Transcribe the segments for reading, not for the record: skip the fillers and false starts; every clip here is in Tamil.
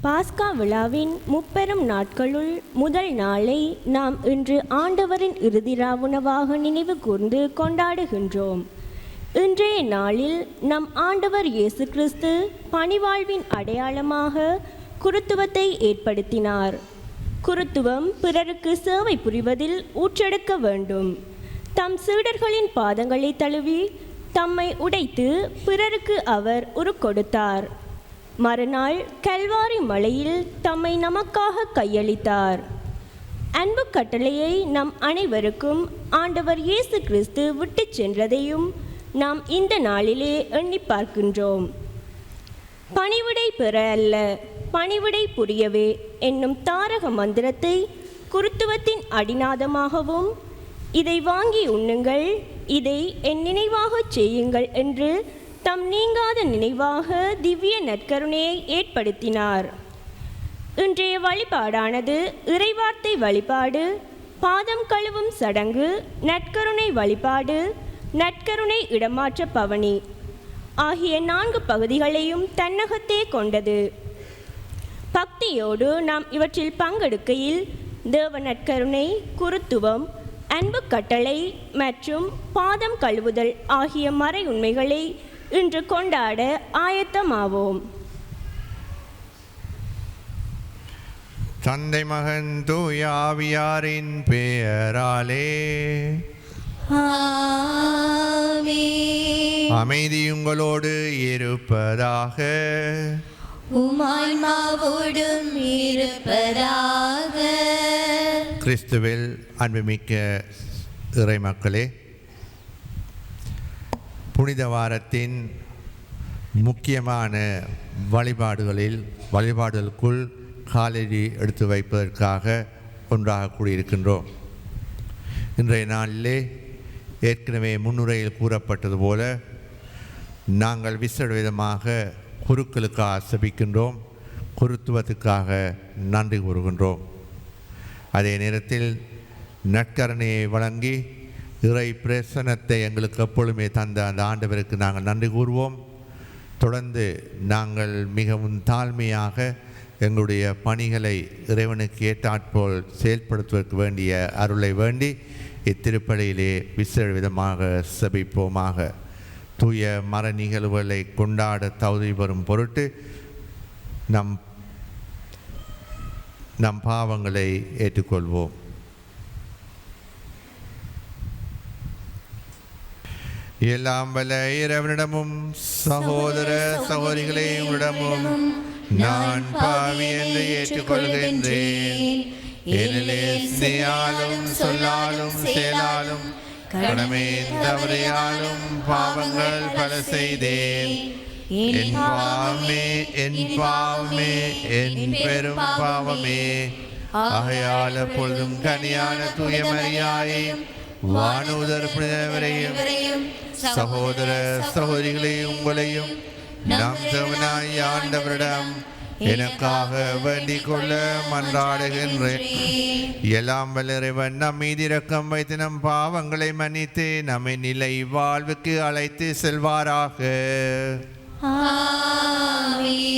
பாஸ்கா விழாவின் முப்பெரும் நாட்களுள் முதல் நாளை நாம் இன்று ஆண்டவரின் இறுதி உணவாக நினைவு கூர்ந்து கொண்டாடுகின்றோம். இன்றைய நாளில் நம் ஆண்டவர் இயேசு கிறிஸ்து பணிவாழ்வின் அடையாளமாக குருத்துவத்தை ஏற்படுத்தினார். குருத்துவம் பிறருக்கு சேவை புரிவதில் ஊற்றெடுக்க வேண்டும். தம் சீடர்களின் பாதங்களை தழுவி தம்மை உடைத்து பிறருக்கு அவர் உருக்கொடுத்தார். மறுநாள் கல்வாரி மலையில் தம்மை நமக்காக கையளித்தார். அன்பு கட்டளையை நம் அனைவருக்கும் ஆண்டவர் இயேசு கிறிஸ்து விட்டு சென்றதையும் நாம் இந்த நாளிலே எண்ணி பார்க்கின்றோம். பணிவிடை பெற அல்ல, பணிவிடை புரியவே என்னும் தாரக மந்திரத்தை குருத்துவத்தின் அடிநாதமாகவும், இதை வாங்கி உண்ணுங்கள், இதை என் நினைவாக செய்யுங்கள் என்று தம் நீங்காத நினைவாக திவ்ய நற்கருணையை ஏற்படுத்தினார். இன்றைய வழிபாடானது இறைவார்த்தை வழிபாடு, பாதம் கழுவும் சடங்கு, நற்கருணை வழிபாடு, நற்கருணை இடமாற்ற பவனி ஆகிய 4 பகுதிகளையும் தன்னகத்தே கொண்டது. பக்தியோடு நாம் இவற்றில் பங்கெடுக்கையில் தேவ நற்கருணை, குருத்துவம், அன்பு கட்டளை மற்றும் பாதம் கழுவுதல் ஆகிய மறை உண்மைகளை இன்று கொண்டாட ஆயத்தமாவோம். தந்தை மகன் தூய ஆவியாரின் பெயராலே ஆமென். அமைதி உங்களோடு இருப்பதாக. உம்மான்மாவோடும் இருப்பதாக. கிறிஸ்துவில் அன்புமிக்க இறை மக்களே, புனித வாரத்தின் முக்கியமான வழிபாடுகளுக்குள் காலடி எடுத்து வைப்பதற்காக ஒன்றாக கூடியிருக்கின்றோம். இன்றைய நாளிலே ஏற்கனவே முன்னுரையில் கூறப்பட்டது போல நாங்கள் விசேட விதமாக குருக்களுக்காக செபிக்கின்றோம், குருத்துவத்துக்காக நன்றி கூறுகின்றோம். அதே நேரத்தில் நற்கருணையை வழங்கி இறை பிரசன்னத்தை எங்களுக்கு எப்பொழுதுமே தந்த அந்த ஆண்டவருக்கு நாங்கள் நன்றி கூறுவோம். தொடர்ந்து நாங்கள் மிகவும் தாழ்மையாக எங்களுடைய பணிகளை இறைவனுக்கு ஏற்றாற்போல் செயல்படுத்துவதற்கு வேண்டிய அருளை வேண்டி இத்திருப்பலியிலே விசேட விதமாக செபிப்போமாக. தூய மர நிகழ்வுகளை கொண்டாட தகுதி பெறும் பொருட்டு நம் பாவங்களை ஏற்றுக்கொள்வோம். எல்லாம் வல்ல இறைவனிடமும் சகோதர சகோதரிகளிடமும் நான் பாவி என்று ஏற்றுக்கொள்கின்றேன். ஏனெனில் சொல்லாலும் செயலாலும் கடமை தவறையாலும் பாவங்கள் பல செய்தேன். என் பாவமே என் பெரும் பாவமே. ஆகையால் எப்பொழுதும் கனியான தூய மரியாதையும் வானூதர் புனிதவரையும் சகோதர சகோதரிகளையும் உங்களையும் நம் தேவனாய் ஆண்டவரிடம் எனக்காக வேண்டிக் கொள்ள மன்றாடுகின்றேன். எல்லாம் வல்ல இறைவன் நம் மீது இரக்கம் வைத்து நம் பாவங்களை மன்னித்து நம்மை நிலை வாழ்வுக்கு அழைத்து செல்வாராக. ஆமென்.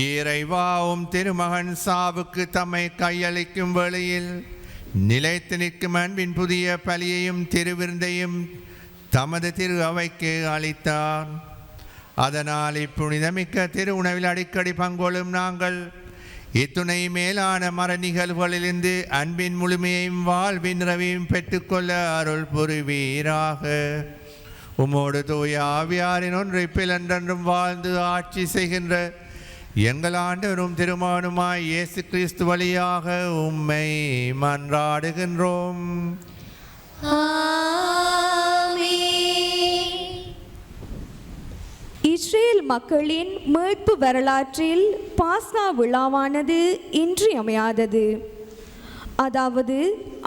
இறைவாவும் திருமகன் சாவுக்கு தம்மை கையளிக்கும் வேளையில் நிலைத்து நிற்கும் அன்பின் புதிய பலியையும் திருவிருந்தையும் தமது திரு அவைக்கு அளித்தார். அதனால் இப்புனிதமிக்க திரு உணவில் அடிக்கடி பங்கொள்ளும் நாங்கள் இத்துணை மேலான மர நிகழ்வுகளிலிருந்து அன்பின் முழுமையையும் வாழ்வின் நிறைவையும் பெற்றுக்கொள்ள அருள் புரிவீராக. உமோடு தூய ஆவியாரின் ஒன்றைப்பில் என்றென்றும் வாழ்ந்து ஆட்சி செய்கின்ற எங்கள் ஆண்டவரும் திருமகனுமாய் இயேசு கிறிஸ்து வழியாக உம்மை மன்றாடுகின்றோம். இஸ்ரேல் மக்களின் மீட்பு வரலாற்றில் பாஸ்கா விழாவானது இன்றியமையாதது. அதாவது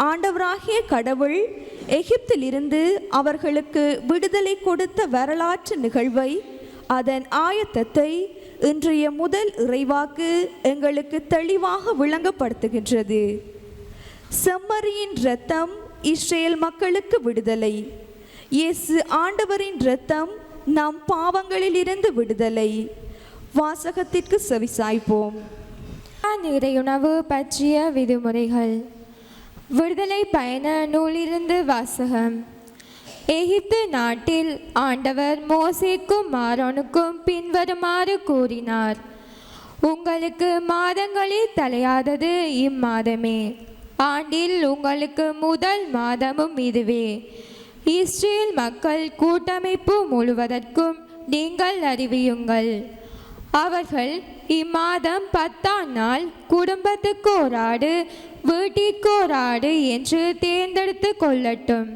ஆண்டவராகிய கடவுள் எகிப்திலிருந்து அவர்களுக்கு விடுதலை கொடுத்த வரலாற்று நிகழ்வை, அதன் ஆயத்தத்தை இன்றைய முதல் இறைவாக்கு எங்களுக்கு தெளிவாக விளங்கப்படுத்துகின்றது. செம்மறியின் இரத்தம் இஸ்ரேல் மக்களுக்கு விடுதலை. இயேசு ஆண்டவரின் இரத்தம் நம் பாவங்களில் இருந்து விடுதலை. வாசகத்திற்கு செவிசாய்ப்போம். இறையுணவு பற்றிய விதிமுறைகள். விடுதலை பயண நூலிலிருந்து வாசகம். எகிப்து நாட்டில் ஆண்டவர் மோசேக்கும் ஆரோனுக்கும் பின்வருமாறு கூறினார்: உங்களுக்கு மாதங்களில் தலையாதது இம்மாதமே, ஆண்டில் உங்களுக்கு முதல் மாதமும் இதுவே. இஸ்ரேல் மக்கள் கூட்டமைப்பு முழுவதற்கும் நீங்கள் அறிவியுங்கள். அவர்கள் இம்மாதம் 10ஆம் நாள் குடும்பத்துக்கு ஒரு ஆடு, வீட்டிற்கு ஒரு ஆடு என்று தேர்ந்தெடுத்து கொள்ளட்டும்.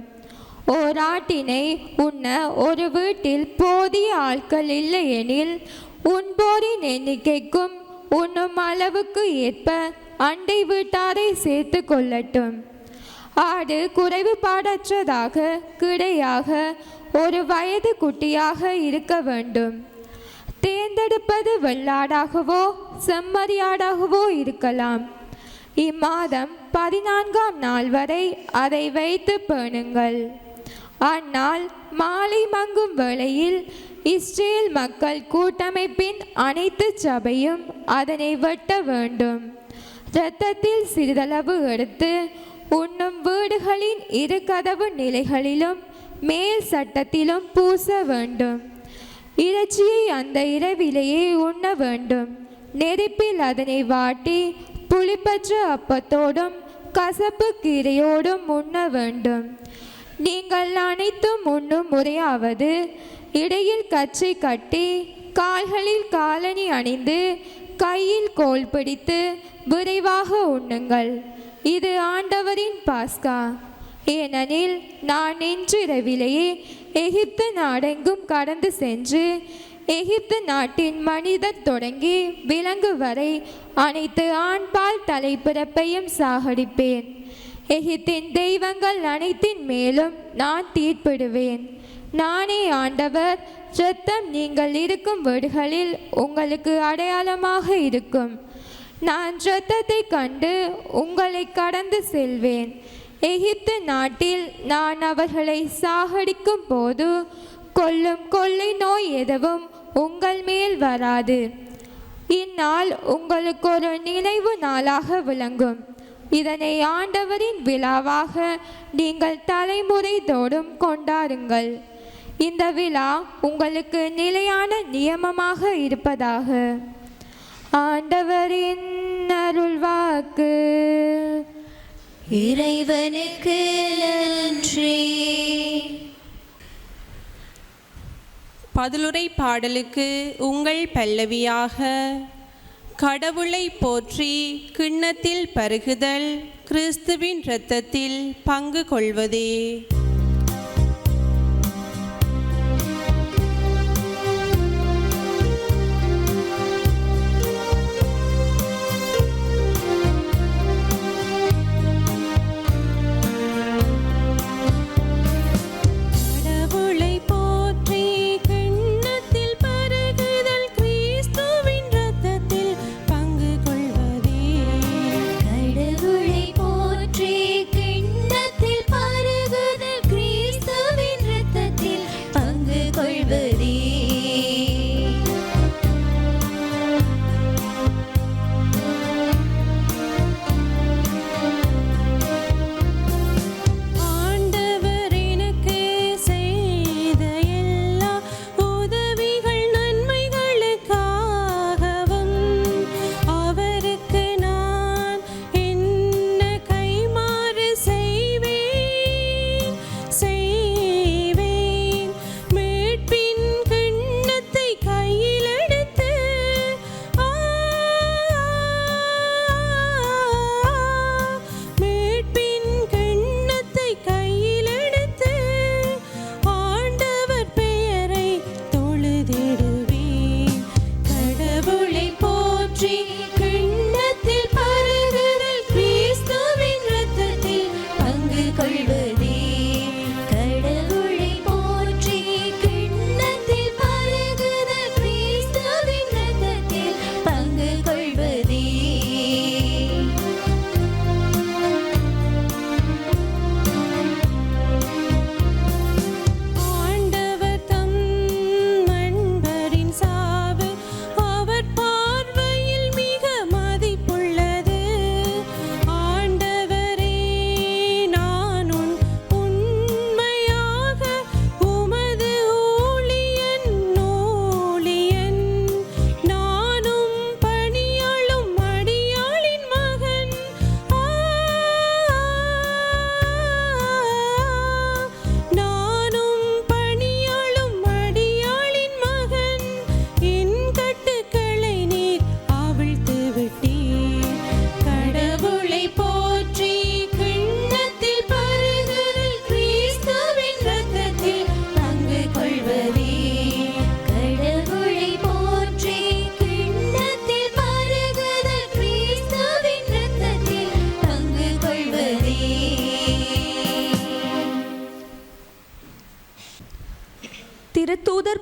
ஓராட்டினை உண்ண ஒரு வீட்டில் போதிய ஆட்கள் இல்லை எனில், உண்போரின் எண்ணிக்கைக்கும் உண்ணும் அளவுக்கு ஏற்ப அண்டை வீட்டாரை சேர்த்து கொள்ளட்டும். ஆடு குறைவுபாடற்றதாக கிடையாக ஒரு வயது குட்டியாக இருக்க வேண்டும். தேர்ந்தெடுப்பது வெள்ளாடாகவோ செம்மறியாடாகவோ இருக்கலாம். இம்மாதம் 14ஆம் நாள் வரை அதை வைத்து பேணுங்கள். அந்நாள் மாலை மங்கும் வேளையில் இஸ்ரேல் மக்கள் கூட்டமைப்பின் அனைத்து சபையும் அதனை வெட்ட வேண்டும். இரத்தத்தில் சிறிதளவு எடுத்து உண்ணும் வீடுகளின் இரு கதவு நிலைகளிலும் மேல் சட்டத்திலும் பூச வேண்டும். இறைச்சியை அந்த இரவிலேயே உண்ண வேண்டும். நெருப்பில் அதனை வாட்டி புளிப்பற்ற அப்பத்தோடும் கசப்பு கீரையோடும் உண்ண வேண்டும். நீங்கள் அனைத்தும் உண்ணும் முறையாவது: இடையில் கச்சை கட்டி, கால்களில் காலணி அணிந்து, கையில் கோல் பிடித்து விரைவாக உண்ணுங்கள். இது ஆண்டவரின் பாஸ்கா. ஏனெனில் நான் இன்றிரவிலேயே எகிப்து நாடெங்கும் கடந்து சென்று எகிப்து நாட்டின் மனிதர் தொடங்கி விலங்கு வரை அனைத்து ஆண்பால் தலைப்பிறப்பையும் சாகடிப்பேன். எகிப்தின் தெய்வங்கள் அனைத்தின் மேலும் நான் தீர்ப்பிடுவேன். நானே ஆண்டவர். இரத்தம் நீங்கள் இருக்கும் வீடுகளில் உங்களுக்கு அடையாளமாக இருக்கும். நான் இரத்தத்தை கண்டு உங்களை கடந்து செல்வேன். எகிப்து நாட்டில் நான் அவர்களை சாகடிக்கும் போது கொல்லும் கொள்ளை நோய் எதுவும் உங்கள் மேல் வராது. இந்நாள் உங்களுக்கு ஒரு நினைவு நாளாக விளங்கும். இதனை ஆண்டவரின் விழாவாக நீங்கள் தலைமுறை தோறும் கொண்டாடுங்கள். இந்த விழா உங்களுக்கு நிலையான நியமமாக இருப்பதாக. ஆண்டவரின் அருள்வாக்கு. இறைவனுக்கு நன்றி. பதிலுரை பாடலுக்கு உங்கள் பல்லவியாக: கடவுளை போற்றி கிண்ணத்தில் பருகுதல், கிறிஸ்துவின் இரத்தத்தில் பங்கு கொள்வதே. கடவுளை போற்றி கிண்ணத்தில் பருகுதல்,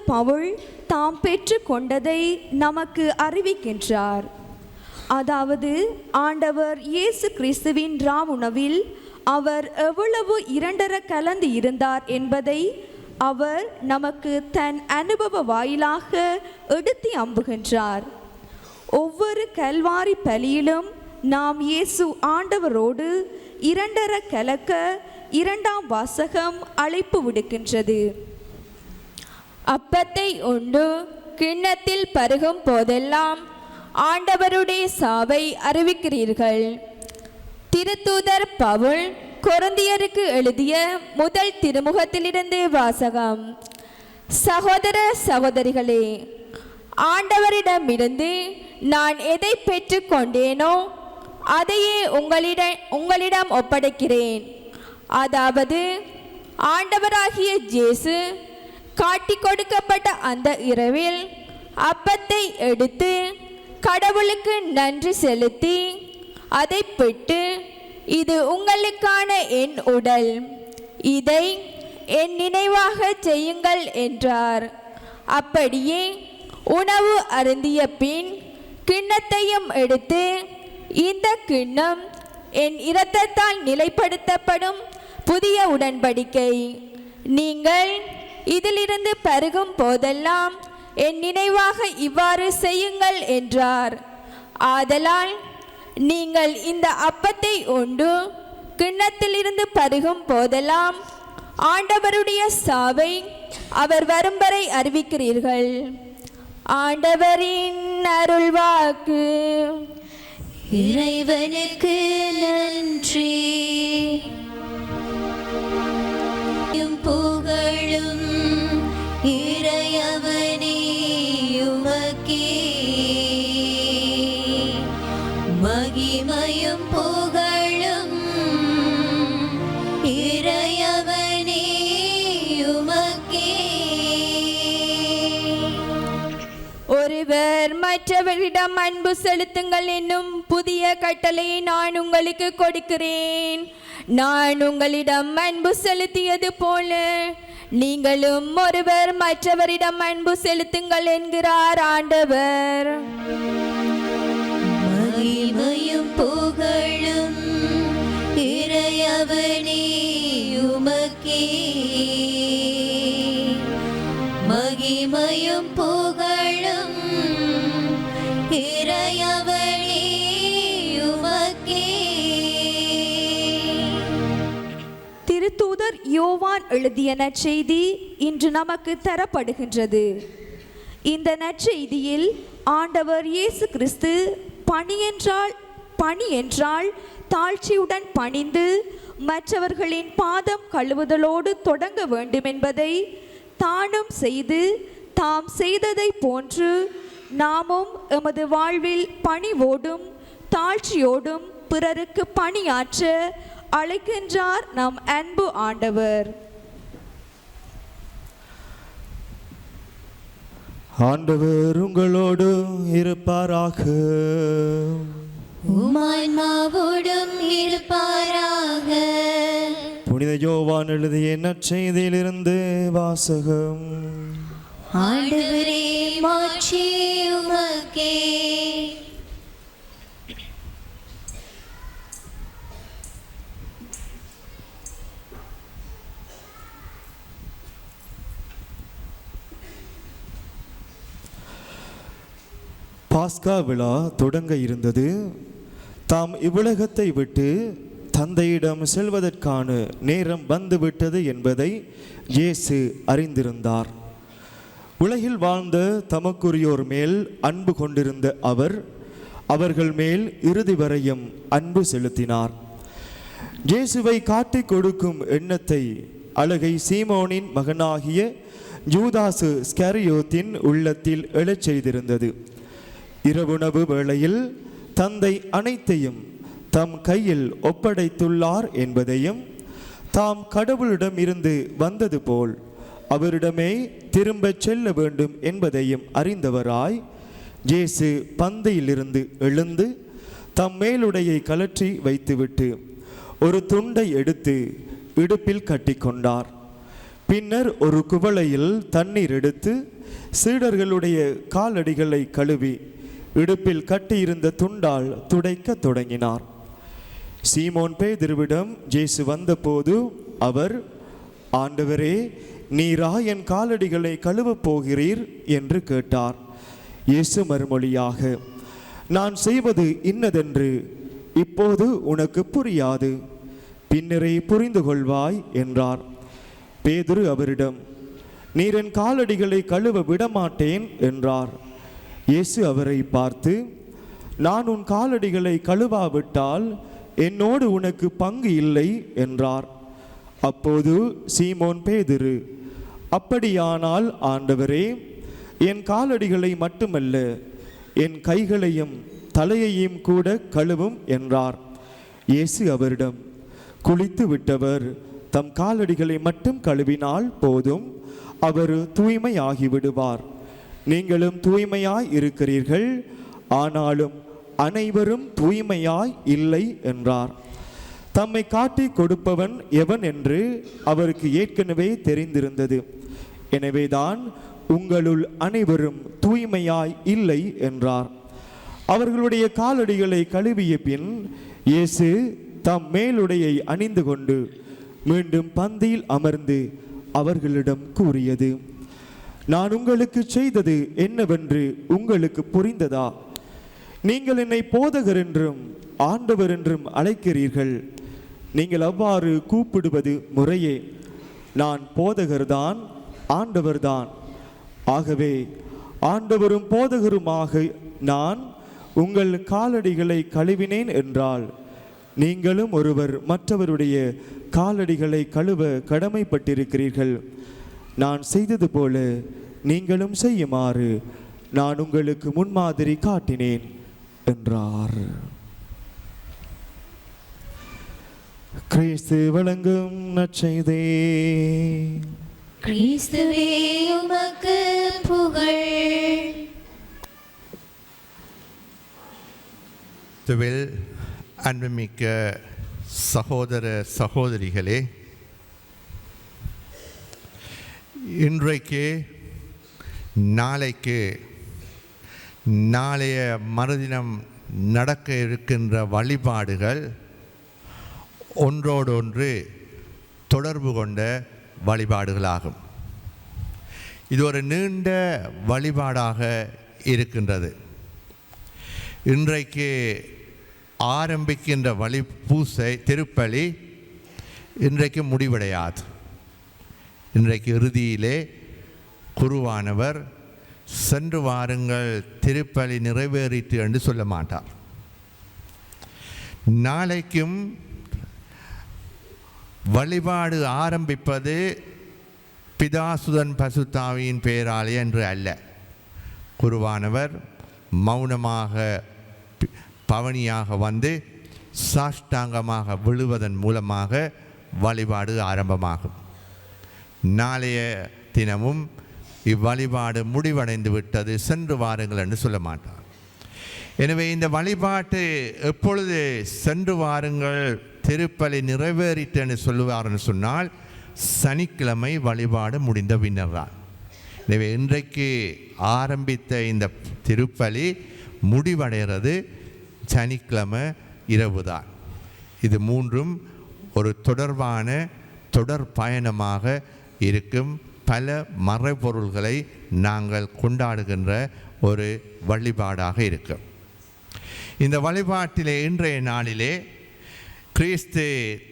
பவுல் தாம் பெற்று கொண்டதை நமக்கு அறிவிக்கின்றார். அதாவது ஆண்டவர் இயேசு கிறிஸ்துவின் ராவுணவில் அவர் எவ்வளவு இரண்டர கலந்து இருந்தார் என்பதை அவர் நமக்கு தன் அனுபவ வாயிலாக எடுத்து அம்புகின்றார். ஒவ்வொரு கல்வாரி பலியிலும் நாம் இயேசு ஆண்டவரோடு இரண்டர கலக்க இரண்டாம் வாசகம் அழைப்பு விடுக்கின்றது. அப்பத்தை உண்டு கிண்ணத்தில் பருகும் போதெல்லாம் ஆண்டவருடைய சாவை அறிவிக்கிறீர்கள். திருத்தூதர் பவுல் கொரிந்தியருக்கு எழுதிய முதல் திருமுகத்திலிருந்து வாசகம். சகோதர சகோதரிகளே, ஆண்டவரிடமிருந்து நான் எதை பெற்று கொண்டேனோ அதையே உங்களிடம் ஒப்படைக்கிறேன். அதாவது ஆண்டவராகிய இயேசு காட்டி கொடுக்கப்பட்ட அந்த இரவில் அப்பத்தை எடுத்து கடவுளுக்கு நன்றி செலுத்தி அதை பெற்று, இது உங்களுக்கான என் உடல், இதை என் நினைவாக செய்யுங்கள் என்றார். அப்படியே உணவு அருந்திய பின் கிண்ணத்தையும் எடுத்து, இந்த கிண்ணம் என் இரத்தத்தால் நிலைப்படுத்தப்படும் புதிய உடன்படிக்கை. நீங்கள் இதிலிருந்து பருகும் போதெல்லாம் என் நினைவாக இவ்வாறு செய்யுங்கள் என்றார். ஆதலால் நீங்கள் இந்த அப்பத்தை உண்டு கிண்ணத்திலிருந்து பருகும் போதெல்லாம் ஆண்டவருடைய சாவை அவர் வரும் வரை அறிவிக்கிறீர்கள். ஆண்டவரின் அருள்வாக்கு. இறைவனுக்கு நன்றி. புகழும் இறையவனே உமக்கே, மகிமையும் புகழும் இறையவனே உமக்கே. ஒருவர் மற்றவரிடம் அன்பு செலுத்துங்கள் என்னும் புதிய கட்டளையை நான் உங்களுக்கு கொடுக்கிறேன். நான் உங்களிடம் அன்பு செலுத்தியது போல நீங்களும் ஒருவர் மற்றவரிடம் அன்பு செலுத்துங்கள் என்கிறார் ஆண்டவர். மகிமையும் புகழும் இறையவனே உமக்கே, மகிமையும் புகழும் இறையவனே உமக்கே. திருத்தூதர் யோவான் எழுதிய நற்செய்தி இன்று நமக்கு தரப்படுகின்றது. இந்த நற்செய்தியில் ஆண்டவர் இயேசு கிறிஸ்து பணி என்றால் தாழ்ச்சியுடன் பணிந்து மற்றவர்களின் பாதம் கழுவுதலோடு தொடங்க வேண்டும் என்பதை தானும் செய்து தாம் செய்ததை போன்று நாமும் எமது வாழ்வில் பணிவோடும் தாழ்ச்சியோடும் பிறருக்கு பணியாற்ற அழைக்கின்றார் நம் அன்பு ஆண்டவர். ஆண்டவர் உங்களோடு இருப்பாராக. உம்மான்மாவோடும் இருப்பாராக. புனித யோவான் எழுதிய நற்செய்தியிலிருந்து வாசகம். ஆண்டவரே மாட்சி உமக்கே. பாஸ்கா விழா தொடங்க இருந்தது. தாம் இவ்வுலகத்தை விட்டு தந்தையிடம் செல்வதற்கான நேரம் வந்துவிட்டது என்பதை இயேசு அறிந்திருந்தார். உலகில் வாழ்ந்த தமக்குரியோர் மேல் அன்பு கொண்டிருந்த அவர்கள் மேல் இறுதி வரையும் அன்பு செலுத்தினார். இயேசுவை காட்டிக் கொடுக்கும் எண்ணத்தை அழகை சீமோனின் மகனாகிய யூதாசு ஸ்கரியோத்தின் உள்ளத்தில் எழச் செய்திருந்தது. இரவுணவு வேளையில் தந்தை அனைத்தையும் தம் கையில் ஒப்படைத்துள்ளார் என்பதையும், தாம் கடவுளிடம் இருந்து வந்தது போல் அவரிடமே திரும்பச் செல்ல வேண்டும் என்பதையும் அறிந்தவராய் இயேசு பந்தியிலிருந்து எழுந்து தம் மேலுடையை கலற்றி வைத்துவிட்டு ஒரு துண்டை எடுத்து இடுப்பில் கட்டிக்கொண்டார். பின்னர் ஒரு குவளையில் தண்ணீர் எடுத்து சீடர்களுடைய காலடிகளை கழுவி இடுப்பில் கட்டியிருந்த துண்டால் துடைக்கத் தொடங்கினார். சீமோன் பேதுருவிடம் இயேசு வந்தபோது அவர், ஆண்டவரே, நீரா என் காலடிகளை கழுவப் போகிறீர் என்று கேட்டார். இயேசு மறுமொழியாக, நான் செய்வது இன்னதென்று இப்போது உனக்கு புரியாது, பின்னரே புரிந்து கொள்வாய் என்றார். பேதுரு அவரிடம், நீர் என் காலடிகளை கழுவ விடமாட்டேன் என்றார். இயேசு அவரை பார்த்து, நான் உன் காலடிகளை கழுவாவிட்டால் என்னோடு உனக்கு பங்கு இல்லை என்றார். அப்போது சீமோன் பேதுரு, அப்படியானால் ஆண்டவரே, என் காலடிகளை மட்டுமல்ல என் கைகளையும் தலையையும் கூட கழுவும் என்றார். இயேசு அவரிடம், குளித்து விட்டவர் தம் காலடிகளை மட்டும் கழுவினால் போதும், அவர் தூய்மையாகிவிடுவார். நீங்களும் தூய்மையாய் இருக்கிறீர்கள், ஆனாலும் அனைவரும் தூய்மையாய் இல்லை என்றார். தம்மை காட்டி கொடுப்பவன் எவன் என்று அவருக்கு ஏற்கனவே தெரிந்திருந்தது. எனவேதான் உங்களுள் அனைவரும் தூய்மையாய் இல்லை என்றார். அவர்களுடைய காலடிகளை கழுவிய பின் இயேசு தம் மேலுடையை அணிந்து கொண்டு மீண்டும் பந்தியில் அமர்ந்து அவர்களிடம் கூறியது, நான் உங்களுக்கு செய்தது என்னவென்று உங்களுக்கு புரிந்ததா? நீங்கள் என்னை போதகர் என்றும் ஆண்டவர் என்றும் அழைக்கிறீர்கள். நீங்கள் அவ்வாறு கூப்பிடுவது முறையே. நான் போதகர்தான், ஆண்டவர்தான். ஆகவே ஆண்டவரும் போதகருமாக நான் உங்கள் காலடிகளை கழுவினேன் என்றால், நீங்களும் ஒருவர் மற்றவருடைய காலடிகளை கழுவ கடமைப்பட்டிருக்கிறீர்கள். நான் செய்தது போல நீங்களும் செய்யுமாறு நான் உங்களுக்கு முன்மாதிரி காட்டினேன் என்றார். கிறிஸ்து வழங்கும் நற்செய்தி. கிறிஸ்துவே உமக்கு புகழ். துவில் அன்புமிக்க சகோதர சகோதரிகளே, இன்றைக்கு நாளைக்கு நாளைய மறுதினம் நடக்க இருக்கின்ற வழிபாடுகள் ஒன்றோடொன்று தொடர்பு கொண்ட வழிபாடுகளாகும். இது ஒரு நீண்ட வழிபாடாக இருக்கின்றது. இன்றைக்கு ஆரம்பிக்கின்ற வழி பூசை திருப்பலி இன்றைக்கு முடிவடையாது. இன்றைக்கு இறுதியிலே குருவானவர் சென்று வாருங்கள் திருப்பலி நிறைவேறிற்று என்று சொல்ல மாட்டார். நாளைக்கும் வழிபாடு ஆரம்பிப்பது பிதாசுதன் பசுத்தாவியின் பெயராலே என்று அல்ல. குருவானவர் மௌனமாக பவனியாக வந்து சாஷ்டாங்கமாக விழுவதன் மூலமாக வழிபாடு ஆரம்பமாகும். நாளைய தினமும் இவ்வழிபாடு முடிவடைந்து விட்டது, சென்று வாருங்கள் என்று சொல்ல மாட்டார். எனவே இந்த வழிபாட்டு எப்பொழுது சென்று வாருங்கள் திருப்பலி நிறைவேறிட்டு என்று சொல்லுவார்னு சொன்னால் சனிக்கிழமை வழிபாடு முடிந்த பின்னர் தான். எனவே இன்றைக்கு ஆரம்பித்த இந்த திருப்பலி முடிவடைகிறது சனிக்கிழமை இரவு தான். இது மூன்றும் ஒரு தொடர் பயணமாக இருக்கும். பல மறைபொருள்களை நாங்கள் கொண்டாடுகின்ற ஒரு வழிபாடாக இருக்கும். இந்த வழிபாட்டிலே இன்றைய நாளிலே கிறிஸ்து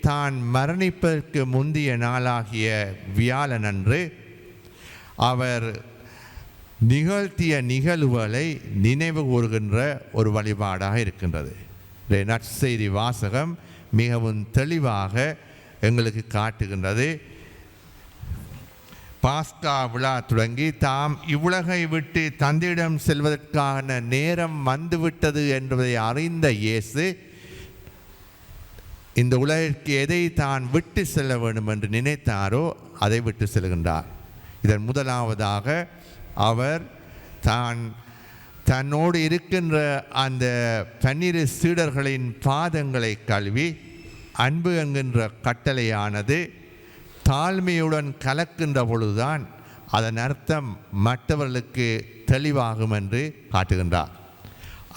தான் மரணிப்பதற்கு முந்தைய நாளாகிய வியாழனன்று அவர் நிகழ்த்திய நிகழ்வுகளை நினைவு கூறுகின்ற ஒரு வழிபாடாக இருக்கின்றது. நற்செய்தி வாசகம் மிகவும் தெளிவாக எங்களுக்கு காட்டுகின்றது. பாஸ்கா விழா தொடங்கி தாம் இவ்வுலகை விட்டு தந்தையிடம் செல்வதற்கான நேரம் வந்துவிட்டது என்பதை அறிந்த இயேசு இந்த உலகிற்கு எதை தான் விட்டு செல்ல வேண்டும் என்று நினைத்தாரோ அதை விட்டு செல்கின்றார். இதன் முதலாவதாக அவர் தன்னோடு இருக்கின்ற அந்த 12 சீடர்களின் பாதங்களை கழுவி அன்பு என்கின்ற கட்டளையானது தாழ்மையுடன் கலக்கின்ற பொழுதுதான் அதன் அர்த்தம் மற்றவர்களுக்கு தெளிவாகும் என்று காட்டுகின்றார்.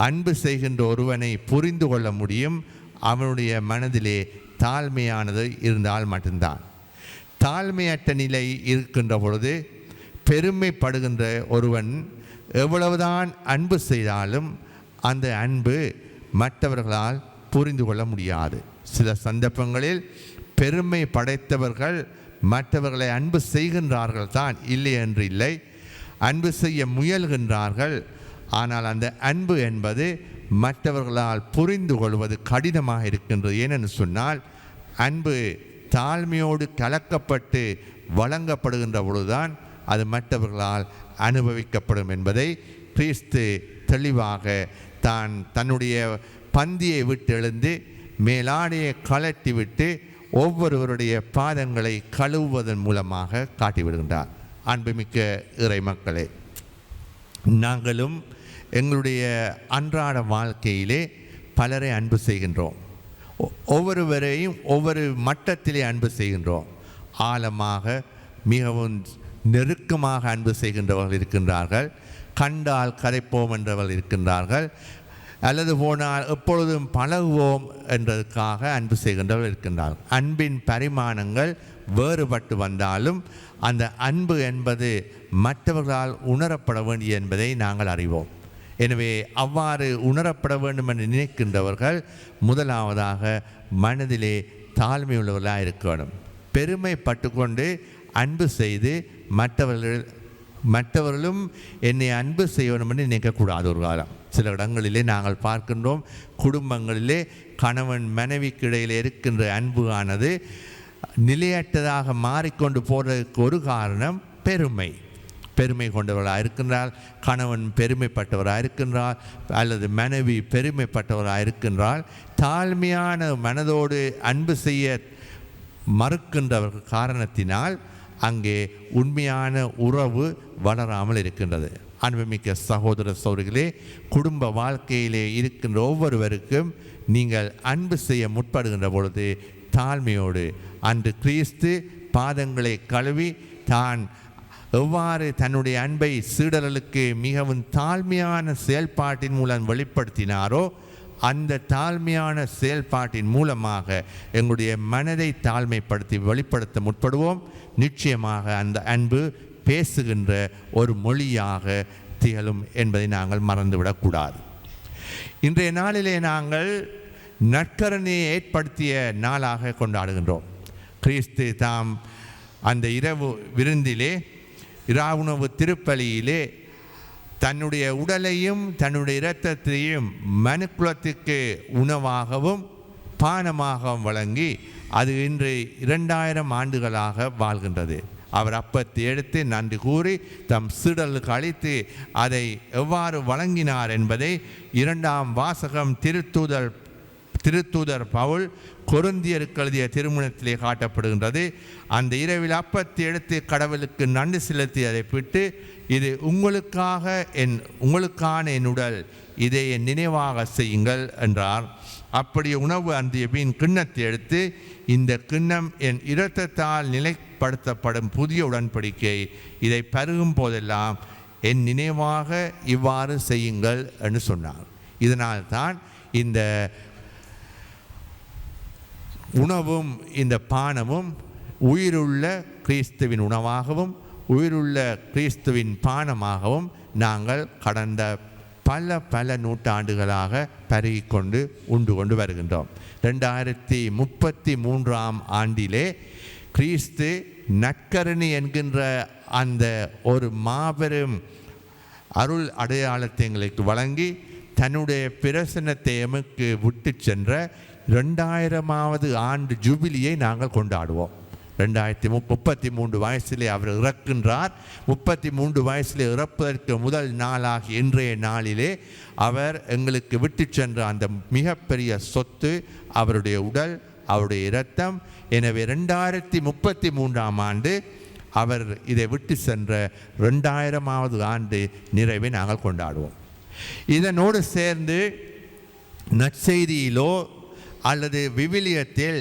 அன்பு செய்கின்ற ஒருவனை புரிந்து கொள்ள முடியும் அவனுடைய மனதிலே தாழ்மையானது இருந்தால் மட்டும்தான். தாழ்மையற்ற நிலை இருக்கின்ற பொழுது பெருமைப்படுகின்ற ஒருவன் எவ்வளவுதான் அன்பு செய்தாலும் அந்த அன்பு மற்றவர்களால் புரிந்து கொள்ள முடியாது. சில சந்தர்ப்பங்களில் பெருமை படைத்தவர்கள் மற்றவர்களை அன்பு செய்கின்றார்கள் தான், இல்லை என்று இல்லை, அன்பு செய்ய முயல்கின்றார்கள். ஆனால் அந்த அன்பு என்பது மற்றவர்களால் புரிந்து கொள்வது கடினமாக இருக்கின்றது. ஏனென்று சொன்னால் அன்பு தாழ்மையோடு கலக்கப்பட்டு வழங்கப்படுகின்ற பொழுதுதான் அது மற்றவர்களால் அனுபவிக்கப்படும் என்பதை கிறிஸ்து தெளிவாக தன்னுடைய பந்தியை விட்டு எழுந்து மேலாடையை கலட்டி விட்டு ஒவ்வொருவருடைய பாதங்களை கழுவுவதன் மூலமாக காட்டிவிடுகின்றார். அன்புமிக்க இறை மக்களே, நாங்களும் எங்களுடைய அன்றாட வாழ்க்கையிலே பலரை அன்பு செய்கின்றோம். ஒவ்வொருவரையும் ஒவ்வொரு மட்டத்திலே அன்பு செய்கின்றோம். ஆழமாக மிகவும் நெருக்கமாக அன்பு செய்கின்றவர்கள் இருக்கின்றார்கள். கண்டால் கதைப்போம் என்றவர்கள் இருக்கின்றார்கள். அல்லது போனால் எப்பொழுதும் பழகுவோம் என்றதுக்காக அன்பு செய்கின்றவர்கள் இருக்கின்றார்கள். அன்பின் பரிமாணங்கள் வேறுபட்டு வந்தாலும் அந்த அன்பு என்பது மற்றவர்களால் உணரப்பட வேண்டிய என்பதை நாங்கள் அறிவோம். எனவே அவ்வாறு உணரப்பட வேண்டும் என்று நினைக்கின்றவர்கள் முதலாவதாக மனதிலே தாழ்மையுள்ளவர்களாக இருக்க வேண்டும். பெருமைப்பட்டு கொண்டு அன்பு செய்து மற்றவர்களும் என்னை அன்பு செய்ய வேண்டும் என்று நினைக்கக்கூடாது. ஒரு காலம் சில இடங்களிலே நாங்கள் பார்க்கின்றோம், குடும்பங்களிலே கணவன் மனைவிக்கு இடையில் இருக்கின்ற அன்பு ஆனது நிலையற்றதாக மாறிக்கொண்டு போவதற்கு ஒரு காரணம் பெருமை கொண்டவர்களாக இருக்கின்றால், கணவன் பெருமைப்பட்டவராக இருக்கின்றார், அல்லது மனைவி பெருமைப்பட்டவராக இருக்கின்றால், தாழ்மையான மனதோடு அன்பு செய்ய மறுக்கின்றவர்கள் காரணத்தினால் அங்கே உண்மையான உறவு வளராமல் இருக்கின்றது. அன்புமிக்க சகோதர சகோதரிகளே, குடும்ப வாழ்க்கையிலே இருக்கின்ற ஒவ்வொருவருக்கும் நீங்கள் அன்பு செய்ய முற்படுகின்ற பொழுது தாழ்மையோடு, அன்று கிறிஸ்து பாதங்களை கழுவி தான் எவ்வாறு தன்னுடைய அன்பை சீடர்களுக்கு மிகவும் தாழ்மையான செயல்பாட்டின் மூலம் வெளிப்படுத்தினாரோ அந்த தாழ்மையான செயல்பாட்டின் மூலமாக எங்களுடைய மனதை தாழ்மைப்படுத்தி வெளிப்படுத்த முற்படுவோம். நிச்சயமாக அந்த அன்பு பேசுகின்ற ஒரு மொழியாக திகழும் என்பதை நாங்கள் மறந்துவிடக்கூடாது. இன்றைய நாளிலே நாங்கள் நற்கருணையை ஏற்படுத்திய நாளாக கொண்டாடுகின்றோம். கிறிஸ்து தாம் அந்த இரவு விருந்திலே, இராவுணவு திருப்பலியிலே தன்னுடைய உடலையும் தன்னுடைய இரத்தத்தையும் மனுக்குலத்துக்கு உணவாகவும் பானமாகவும் வழங்கி அது இன்று 2000 ஆண்டுகளாக வாழ்கின்றது. அவர் அப்பத்தை எடுத்து நன்றி கூறி தம் சீடர்களுக்கு அளித்து அதை எவ்வாறு வழங்கினார் என்பதை 2ஆம் வாசகம் திருத்தூதர் பவுல் கொரிந்தியருக்கு எழுதிய திருமுகத்திலே காட்டப்படுகின்றது. அந்த இரவில் அப்பத்தை எடுத்து கடவுளுக்கு நன்றி செலுத்தி அதை பிட்டு, இது உங்களுக்கான என் உடல், இதை என் நினைவாக செய்யுங்கள் என்றார். அப்படி உணவு அருந்திய பின் கிண்ணத்தை எடுத்து, இந்த கிண்ணம் என் இரத்தத்தால் நிலைப்படுத்தப்படும் புதிய உடன்படிக்கை, இதை பருகும் போதெல்லாம் என் நினைவாக இவ்வாறு செய்யுங்கள் என்று சொன்னார். இதனால்தான் இந்த உணவும் இந்த பானமும் உயிருள்ள கிறிஸ்துவின் உணவாகவும் உயிருள்ள கிறிஸ்துவின் பானமாகவும் நாங்கள் கடந்த பல நூற்றாண்டுகளாக பருகிக்கொண்டு உண்டு கொண்டு வருகின்றோம். 2033ஆம் ஆண்டிலே கிறிஸ்து நற்கருணை என்கின்ற அந்த ஒரு மாபெரும் அருள் அடையாளத்தை எங்களுக்கு வழங்கி தன்னுடைய பிரசன்னத்தை எமக்கு விட்டு சென்ற 2000வது ஆண்டு ஜூபிலியை நாங்கள் கொண்டாடுவோம். 2033 வயசிலே அவர் இறக்கின்றார். 33 வயசிலே இறப்பதற்கு முதல் நாளாகி இன்றைய நாளிலே அவர் எங்களுக்கு விட்டு சென்ற அந்த மிகப்பெரிய சொத்து அவருடைய உடல், அவருடைய இரத்தம். எனவே 2033ஆம் ஆண்டு அவர் இதை விட்டு சென்ற 2000வது ஆண்டு நிறைவை நாங்கள் கொண்டாடுவோம். இதனோடு சேர்ந்து நற்செய்தியிலோ அல்லது விவிலியத்தில்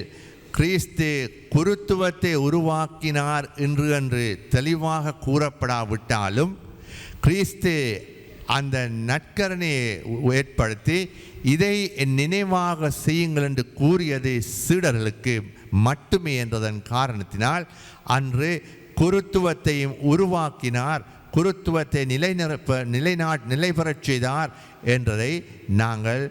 கிறிஸ்து குருத்துவத்தை உருவாக்கினார் என்று தெளிவாக கூறப்படாவிட்டாலும் கிறிஸ்து அந்த நற்கரணையை ஏற்படுத்தி இதை என் நினைவாக செய்யுங்கள் என்று கூறியது சீடர்களுக்கு மட்டுமே என்றதன் காரணத்தினால் அன்று குருத்துவத்தையும் உருவாக்கினார், குருத்துவத்தை நிலைபெறச் செய்தார் என்றதை நாங்கள்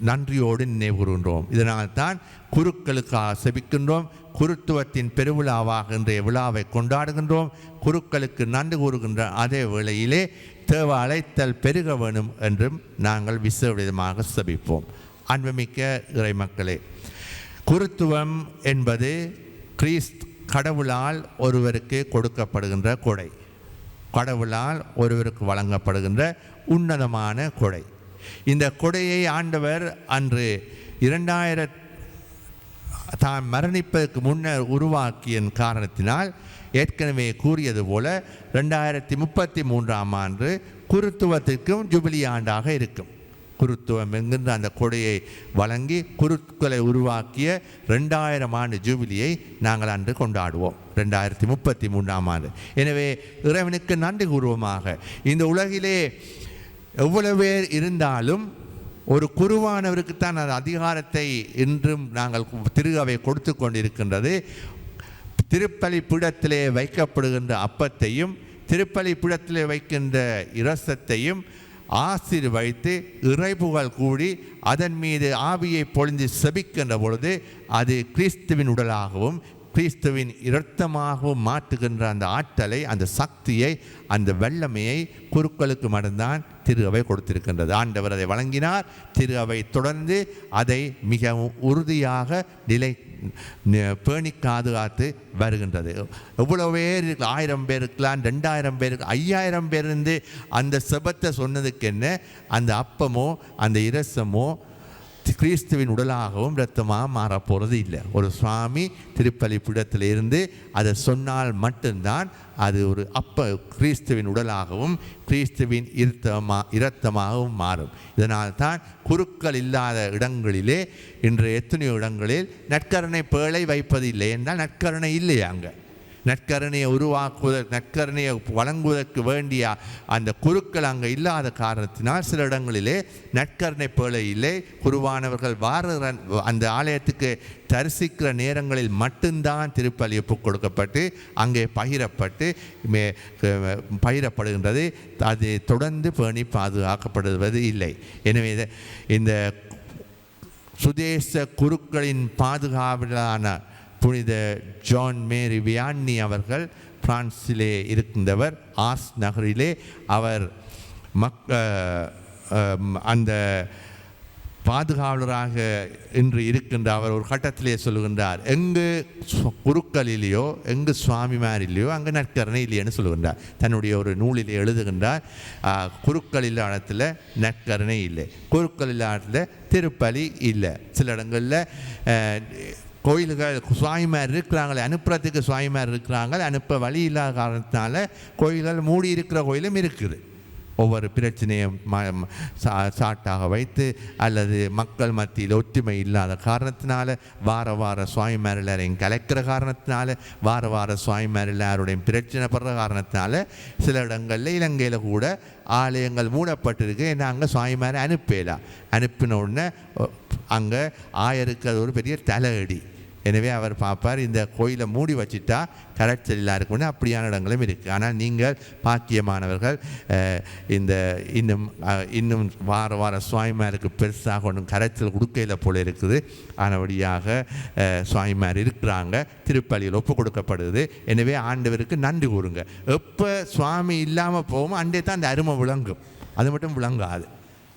நன்றியோடு நினைவுகூறுகின்றோம். இதனால்தான் குருக்களுக்காக செபிக்கின்றோம். குருத்துவத்தின் பெருவிழாவாக இன்றைய விழாவை கொண்டாடுகின்றோம். குருக்களுக்கு நன்றி கூறுகின்ற அதே வேளையிலே தேவ அழைத்தல் பெருக வேணும் என்றும் நாங்கள் விசேடமாக செபிப்போம். அன்புமிக்க இறை மக்களே, குருத்துவம் என்பது கடவுளால் ஒருவருக்கு கொடுக்கப்படுகின்ற கொடை, கடவுளால் ஒருவருக்கு வழங்கப்படுகின்ற உன்னதமான கொடை. இந்த கொடையை ஆண்டவர் அன்று 2000 தான் மரணிப்பதற்கு முன்னர் உருவாக்கிய காரணத்தினால் ஏற்கனவே கூறியது போல 2033ஆம் ஆண்டு குருத்துவத்திற்கும் ஜூபிலி ஆண்டாக இருக்கும். குருத்துவம் என்கின்ற அந்த கொடையை வழங்கி குருக்களை உருவாக்கிய 2000 ஆண்டு ஜூபிலியை நாங்கள் அன்று கொண்டாடுவோம், 2033ஆம் ஆண்டு. எனவே இறைவனுக்கு நன்றி கூறுவோமாக. இந்த உலகிலே எவ்வளவு பேர் இருந்தாலும் ஒரு குருவானவருக்குத்தான் அந்த அதிகாரத்தை இன்றும் நாங்கள் திருகவை கொடுத்து கொண்டிருக்கின்றது. திருப்பலி பீடத்திலே வைக்கப்படுகின்ற அப்பத்தையும் திருப்பலி பீடத்திலே வைக்கின்ற இரசத்தையும் ஆசீர்வதித்து இறைபுகழ் கூடி அதன் மீது ஆவியை பொழிந்து செபிக்கின்ற பொழுது அது கிறிஸ்துவின் உடலாகவும் கிறிஸ்துவின் இரத்தமாகவும் மாற்றுகின்ற அந்த ஆற்றலை, அந்த சக்தியை, அந்த வல்லமையை குருக்களுக்கு மட்டும்தான் திரு அவை கொடுத்திருக்கின்றது. ஆண்டவர் அதை வழங்கினார். திரு அவை தொடர்ந்து அதை மிகவும் உறுதியாக பேணி பாதுகாத்து வருகின்றது. எவ்வளோ பேர் 1000 பேர் இருக்கலாம், 2000 பேர், 5000 பேர் இருந்து அந்த செபத்தை சொன்னதுக்கு என்ன, அந்த அப்பமோ அந்த இரசமோ கிறிஸ்துவின் உடலாகவும் இரத்தமாக மாறப்போகிறது இல்லை. ஒரு சுவாமி திருப்பலி பீடத்தில் இருந்து அதை சொன்னால் மட்டும்தான் அது ஒரு கிறிஸ்துவின் உடலாகவும் கிறிஸ்துவின் இரத்தமாகவும் மாறும். இதனால் தான் குருக்கள் இல்லாத இடங்களிலே இன்று எத்தனையோ இடங்களில் நற்கருணை பேழை வைப்பது இல்லை என்றால் நற்கருணை இல்லையா அங்கே. நற்கருணையை உருவாக்குவதற்கு, நற்கருணையை வழங்குவதற்கு வேண்டிய அந்த குருக்கள் அங்கே இல்லாத காரணத்தினால் சில இடங்களிலே நற்கருணை பேழை இல்லை. குருவானவர்கள் அந்த ஆலயத்துக்கு தரிசிக்கிற நேரங்களில் மட்டும்தான் திருப்பலி ஒப்புக் கொடுக்கப்பட்டு அங்கே பகிரப்படுகின்றது. அது தொடர்ந்து பேணி பாதுகாக்கப்படுவது இல்லை. எனவே இந்த சுதேச குருக்களின் பாதுகாவலான புனித ஜான் மேரி வியான்னி அவர்கள் பிரான்சிலே இருக்கின்றவர். ஆர்ஸ் நகரிலே அவர் அந்த பாதுகாவலராக இன்று இருக்கின்ற அவர் ஒரு கட்டத்திலே சொல்லுகின்றார், எங்கு குருக்களிலேயோ எங்கு சுவாமிமாரிலேயோ அங்கு நற்கருணை இல்லையென்னு சொல்லுகின்றார். தன்னுடைய ஒரு நூலிலே எழுதுகின்றார், குருக்கள் இல்லாத இடத்துல நற்கருணை இல்லை, குருக்கள் இல்லாத இடத்துல திருப்பலி இல்லை. சில இடங்களில் கோயில்கள் சுவாமிமார் இருக்கிறாங்களே, அனுப்புறதுக்கு சுவாமிமார் இருக்கிறாங்க, அனுப்ப வழி இல்லாத காரணத்தினால கோயில்கள் மூடி இருக்கிற கோயிலும் இருக்குது. ஒவ்வொரு பிரச்சனையும் சாட்டாக வைத்து அல்லது மக்கள் மத்தியில் ஒற்றுமை இல்லாத காரணத்தினால வார சுவாமிமார் எல்லாரையும் கலைக்கிற காரணத்தினால வார சுவாமிமார் எல்லாருடையும் பிரச்சனை படுற காரணத்தினால சில இடங்களில் இலங்கையில் கூட ஆலயங்கள் மூடப்பட்டிருக்கு. ஏன்னா அங்கே சுவாமிமாரை அனுப்பின உடனே அங்கே ஆயருக்கு அது ஒரு பெரிய தலையடி. எனவே அவர் பார்ப்பார், இந்த கோயிலை மூடி வச்சுட்டா கரைச்சலில் இருக்குன்னு. அப்படியான இடங்களும் இருக்குது. ஆனால் நீங்கள் பாக்கியமானவர்கள், இந்த இன்னும் வார சுவாமிமாருக்கு பெருசாக ஒன்றும் கரைச்சல் கொடுக்கையில் போல இருக்குது. ஆனபடியாக சுவாமிமார் இருக்கிறாங்க, திருப்பலியில் ஒப்பு கொடுக்கப்படுது. எனவே ஆண்டவருக்கு நன்றி கூறுங்க. எப்போ சுவாமி இல்லாமல் போகும் அண்டே தான் அந்த அருமை விளங்கும். அது மட்டும் விளங்காது,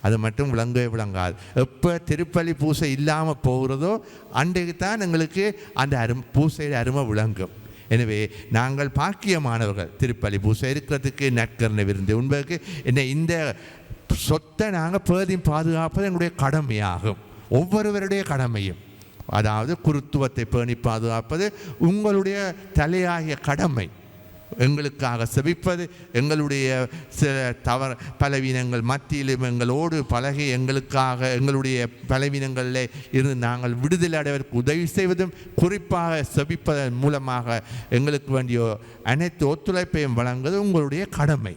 அது மட்டும் விளங்காது. எப்போ திருப்பலி பூசை இல்லாமல் போகிறதோ அன்றைக்கு தான் எங்களுக்கு அந்த பூசையில் அருமை விளங்கும். எனவே நாங்கள் பாக்கியமானவர்கள். திருப்பலி பூசை இருக்கிறதுக்கு, நற்கருணை விருந்து உண்பதற்கு, இந்த சொத்தை நாங்கள் பேதையும் பாதுகாப்பது எங்களுடைய கடமையாகும், ஒவ்வொருவருடைய கடமையும். அதாவது குருத்துவத்தை பேணி பாதுகாப்பது உங்களுடைய தலையாகிய கடமை. எங்களுக்காக செபிப்பது, எங்களுடைய சில பலவீனங்கள் மத்தியிலும் எங்களோடு பழகி எங்களுக்காக எங்களுடைய பலவீனங்களில் இருந்து நாங்கள் விடுதலை அடைவதற்கு உதவி செய்வதும், குறிப்பாக செபிப்பதன் மூலமாக எங்களுக்கு வேண்டிய அனைத்து ஒத்துழைப்பையும் வழங்குவது உங்களுடைய கடமை.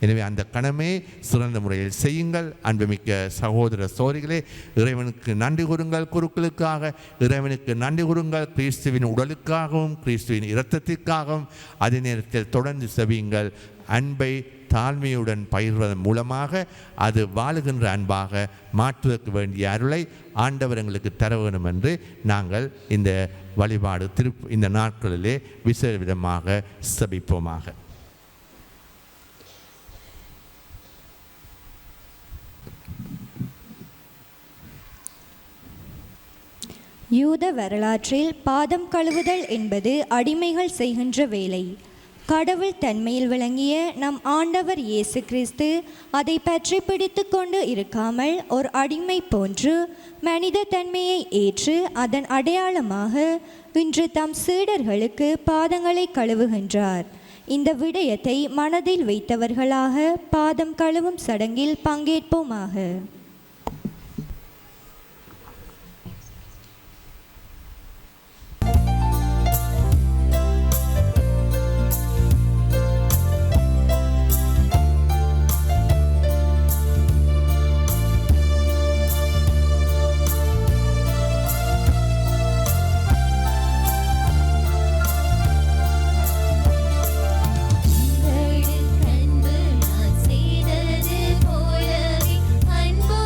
எனவே அந்த கடமையை சிறந்த முறையில் செய்யுங்கள். அன்புமிக்க சகோதர சகோதரிகளே, இறைவனுக்கு நன்றி கூறுங்கள். குருக்களுக்காக இறைவனுக்கு நன்றி கூறுங்கள். கிறிஸ்துவின் உடலுக்காகவும் கிறிஸ்துவின் இரத்தத்திற்காகவும் அதே நேரத்தில் தொடர்ந்து செவியுங்கள். அன்பை தாழ்மையுடன் பகிர்வதன் மூலமாக அது வாழுகின்ற அன்பாக மாற்றுவதற்கு வேண்டிய அருளை ஆண்டவர் எங்களுக்கு தர வேண்டும் என்று நாங்கள் இந்த வழிபாடு இந்த நாட்களிலே விசேட விதமாக செபிப்போமாக. யூத வரலாற்றில் பாதம் கழுவுதல் என்பது அடிமைகள் செய்கின்ற வேலை. கடவுள் தன்மையில் விளங்கிய நம் ஆண்டவர் இயேசு கிறிஸ்து அதை பற்றி பிடித்து கொண்டு இருக்காமல் ஒரு அடிமை போன்று மனித தன்மையை ஏற்று அதன் அடையாளமாக இன்று தம் சீடர்களுக்கு பாதங்களை கழுவுகின்றார். இந்த விடயத்தை மனதில் வைத்தவர்களாக பாதம் கழுவும் சடங்கில் பங்கேற்போமாக. அன்பு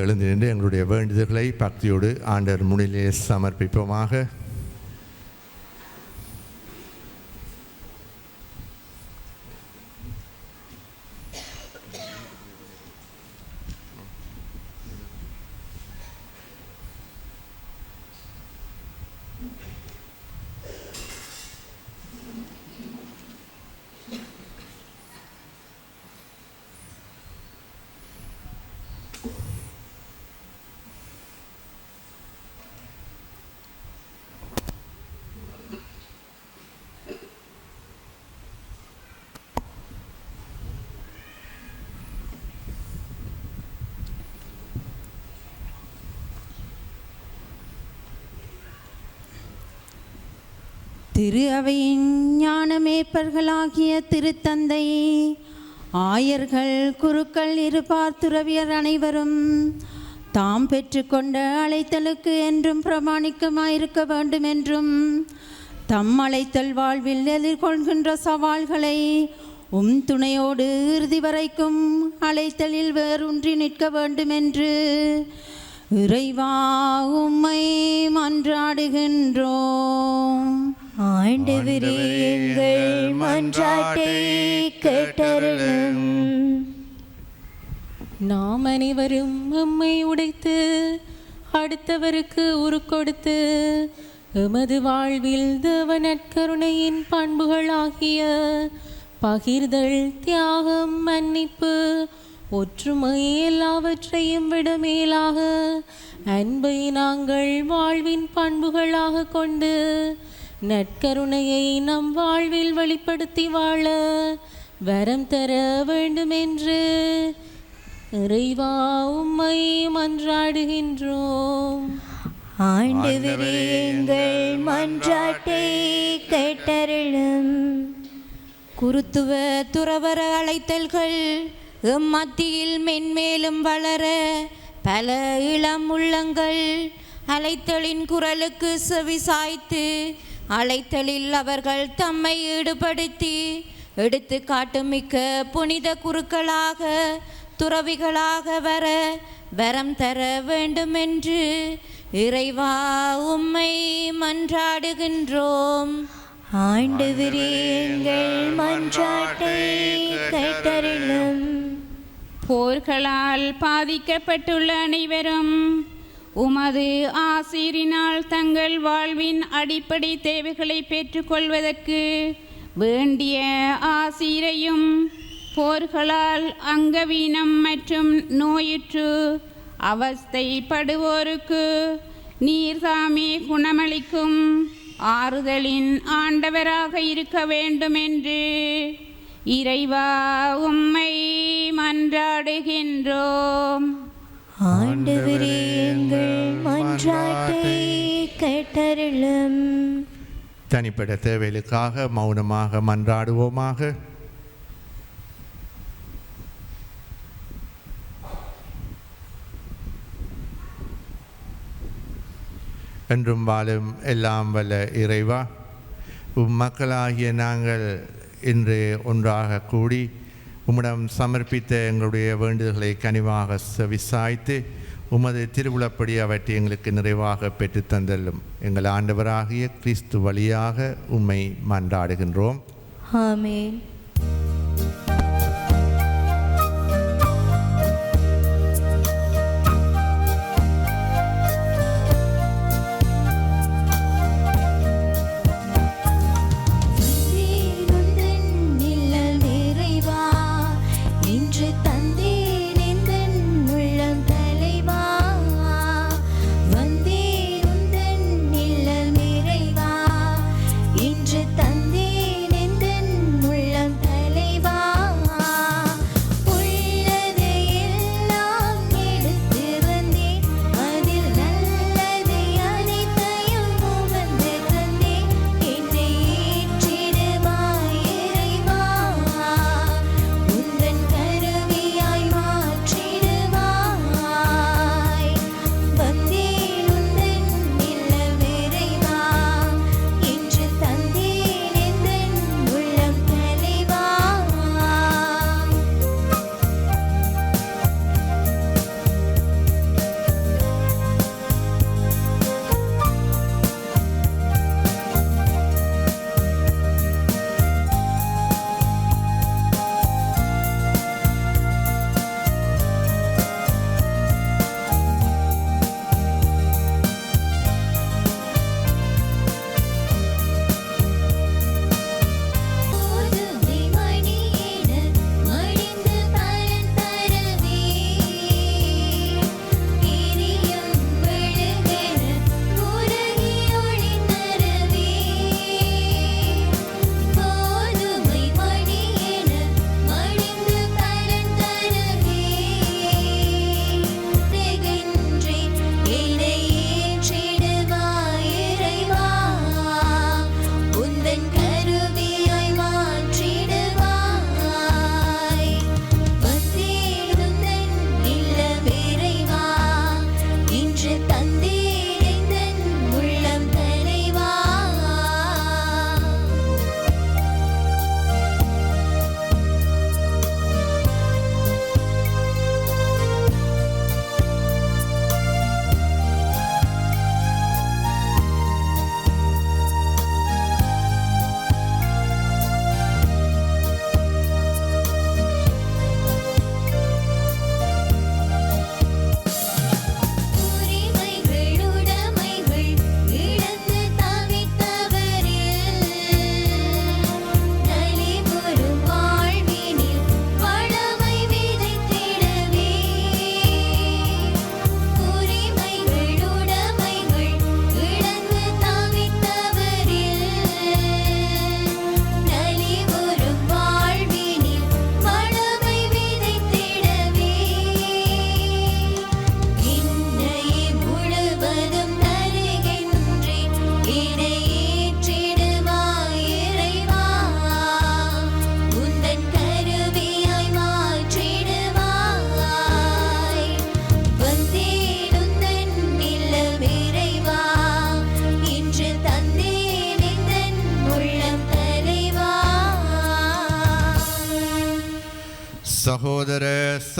எழுந்து நின்று எங்களுடைய வேண்டுதல்களை பக்தியோடு ஆண்டவர் முன்னிலே சமர்ப்பிப்போமாக. திரு அவையின் ஞானமேற்பர்களாகிய திருத்தந்தையே, ஆயர்கள், குருக்கள், இருபார் துறவியர் அனைவரும் தாம் பெற்றுக்கொண்ட அழைத்தலுக்கு என்றும் பிரமாணிக்கமாயிருக்க வேண்டும் என்றும் தம் அழைத்தல் வாழ்வில் எதிர்கொள்கின்ற சவால்களை துணையோடு இறுதி வரைக்கும் அழைத்தலில் வேரூன்றி நிற்க வேண்டும் என்று இறைவா உம்மை மன்றாடுகின்றோம். ஆண்டவரே, எங்கள் மன்றாட்டை கேட்டருளும். நாம் அனைவரும் உம்மை உடைத்து அடுத்தவருக்கு உருக்கொடுத்து எமது வாழ்வில் தேவ நற்கருணையின் பண்புகளாகிய பகிர்தல், தியாகம், மன்னிப்பு, ஒற்றுமை எல்லாவற்றையும் விட மேலாக அன்பை நாங்கள் வாழ்வின் பண்புகளாக கொண்டு நற்கருணையை நம் வாழ்வில் வெளிப்படுத்தி வாழ வரம் தர வேண்டுமென்று இறைவா உம்மை மன்றாடுகின்றோம். ஆண்டவரே, எங்கள் மன்றாட்டை கேட்டருளும். குருத்துவ துறவர அழைத்தல்கள் மத்தியில் மென்மேலும் வளர பல இளம் உள்ளங்கள் அழைத்தலின் குரலுக்கு செவி சாய்த்து அழைத்தலில் அவர்கள் தம்மை ஈடுபடுத்தி எடுத்து காட்டுமிக்க புனித குருக்களாக துறவிகளாக வர வரம் தர வேண்டுமென்று இறைவா உம்மை மன்றாடுகின்றோம். ஆண்டவரே, எங்கள் மன்றாட்டை கேட்டருளும். போர்களால் பாதிக்கப்பட்டுள்ள அனைவரும் உமது ஆசீரினால் தங்கள் வாழ்வின் அடிப்படை தேவைகளை பெற்றுக்கொள்வதற்கு வேண்டிய ஆசீரையும், போர்களால் அங்கவீனம் மற்றும் நோயுற்று அவஸ்தைப்படுவோருக்கு நீர்தாமே குணமளிக்கும் ஆறுதலின் ஆண்டவராக இருக்க வேண்டும் என்று இறைவா உம்மை மன்றாடுகின்றோம். ஆண்டவரே, எங்கள் மன்றாட்டை கேட்டருளும். தனிப்பட்ட தேவைகளுக்காக மௌனமாக மன்றாடுவோமாக. என்றும் வாழும் எல்லாம் வல்ல இறைவா, மக்களாகிய நாங்கள் இன்று ஒன்றாக கூடி உம்மிடம் சமர்ப்பித்த எங்களுடைய வேண்டுதல்களை கனிவாக செவிசாய்த்து உமது திருவுளப்படி அவற்றை எங்களுக்கு நிறைவாக பெற்றுத்தந்தல்லும் எங்கள் ஆண்டவராகிய கிறிஸ்து வழியாக உம்மை மன்றாடுகின்றோம். ஆமென். தந்தேன் எந்தன் உள்ளம்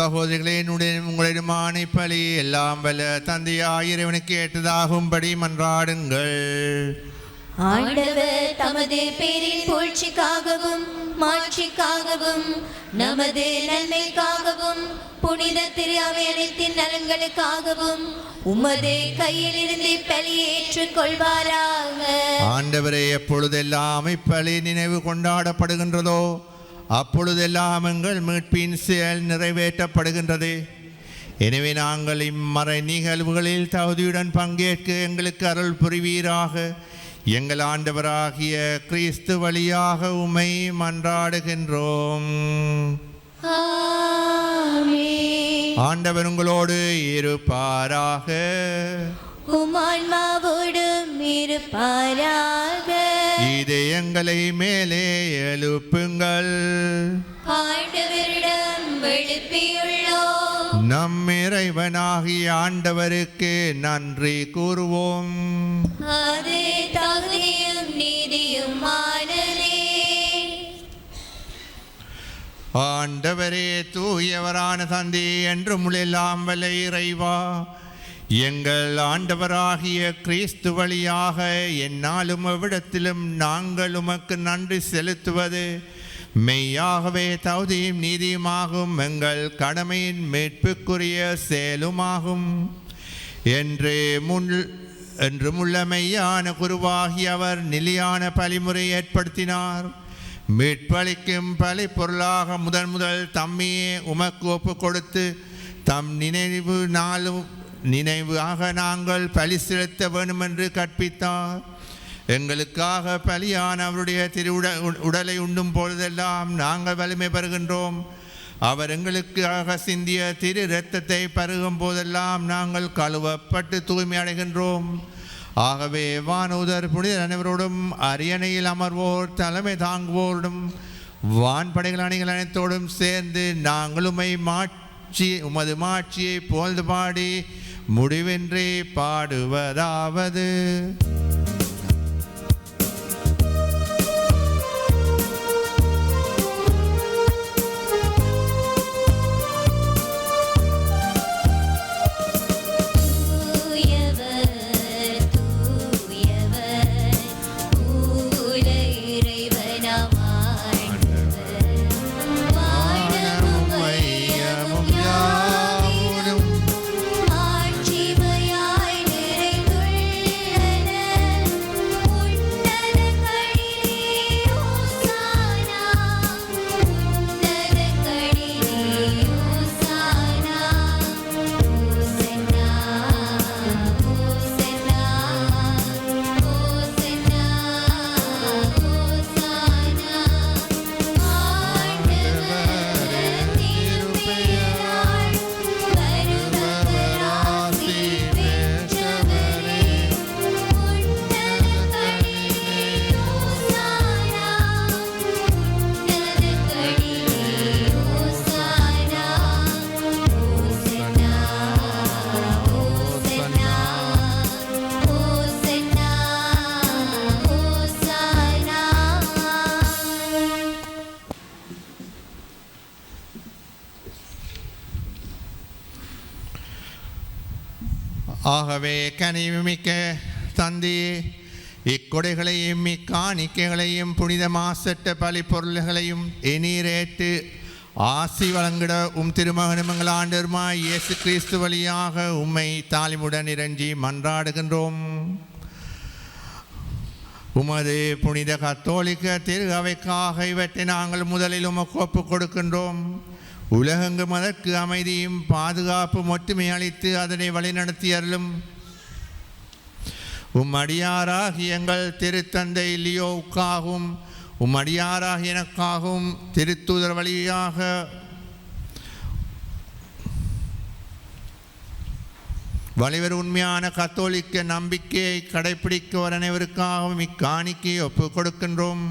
சகோதரிகளே, உங்களிடமான இப்பலி எல்லாம் வல்ல தந்தையாய் இறைவனுக்கு ஏற்றதாகும்படி மன்றாடுங்கள். ஆண்டவர் தமது பேரின் புகழ்ச்சிக்காகவும் மாட்சிக்காகவும் நமது நன்மைக்காகவும் புனித திரு அவை அனைத்தின் நலன்களுக்காகவும் உமது கையில் இருந்து பலியை ஏற்றுக்கொள்வாராக. ஆண்டவரே, எப்பொழுதெல்லாம் இப்பலி நினைவு கொண்டாடப்படுகின்றதோ அப்பொழுதெல்லாம் எங்கள் மீட்பின் செயல் நிறைவேற்றப்படுகின்றது. எனவே நாங்கள் இம்மறை நிகழ்வுகளில் தகுதியுடன் பங்கேற்க எங்களுக்கு அருள் புரிவீராக. எங்கள் ஆண்டவராகிய கிறிஸ்து வழியாக உம்மை மன்றாடுகின்றோம். ஆண்டவர் உங்களோடு இருப்பாராக. உமான்மாவோடும் இருப்பாராக. இதயங்களை மேலே எழுப்புங்கள். ஆண்டவரிடம் எழுப்பியுள்ளோம். நம் இறைவனாகிய ஆண்டவருக்கு நன்றி கூறுவோம். அது தகுதியும் நீதியுமானதே. ஆண்டவரே, தூயவரான தந்தை என்றும் எல்லாம் வல்ல இறைவா, எங்கள் ஆண்டவராகிய கிறிஸ்து வழியாக எந்நாளும் எவ்விடத்திலும் நாங்கள் உமக்கு நன்றி செலுத்துவது மெய்யாகவே தகுதியும் நீதியுமாகும், எங்கள் கடமையின் மீட்புக்குரிய செயலுமாகும். என்றும் உள்ள மெய்யான குருவாகி அவர் நிலையான பலிமுறை ஏற்படுத்தினார். மீட்பளிக்கும் பலி பொருளாக முதல் தம்மையே உமக்கு ஒப்பு கொடுத்து தம் நினைவாக நாங்கள் பலி செலுத்த வேண்டும் என்று கற்பித்தார். எங்களுக்காக பலியான அவருடைய உடலை உண்ணும் பொழுதெல்லாம் நாங்கள் வலிமை பெறுகின்றோம். அவர் எங்களுக்காக சிந்திய திரு இரத்தத்தை பருகும் போதெல்லாம் நாங்கள் கழுவப்பட்டு தூய்மை அடைகின்றோம். ஆகவே வானூதர் புனிதர் அனைவரோடும் அரியணையில் அமர்வோர் தலைமை தாங்குவோரும் வான்படைகள் அணிகள் அனைத்தோடும் சேர்ந்து நாங்கள் உமது மாட்சியை போழ்ந்து பாடி முடிவின்றி பாடுவதாவது: ஆகவே கனிவுமிக்க தந்தையே, இக்கொடைகளையும் இக்காணிக்கைகளையும் புனித மாசற்ற பலி பொருள்களையும் எண்ணீரேற்று ஆசி வழங்கிட திருமகனும் எங்கள் ஆண்டவருமாய் இயேசு கிறிஸ்து வழியாக உம்மை தாலிமுடன் இறைஞ்சி மன்றாடுகின்றோம். உமது புனித கத்தோலிக்க திரு அவைக்காக இவற்றை நாங்கள் முதலில் உமக்கு ஒப்புக் கொடுக்கின்றோம். உலகெங்கும் அதற்கு அமைதியும் பாதுகாப்பு ஒற்றுமை அளித்து அதனை வழிநடத்தி அருளும். அடியாராகி எங்கள் திருத்தந்தை லியோவுக்காகவும் அடியாராகி எனக்காகவும் திருத்தூதர் வழியாக வலிவர் உண்மையான கத்தோலிக்க நம்பிக்கையை கடைபிடிக்க அனைவருக்காகவும் இக்காணிக்கையை ஒப்புக் கொடுக்கின்றோம்.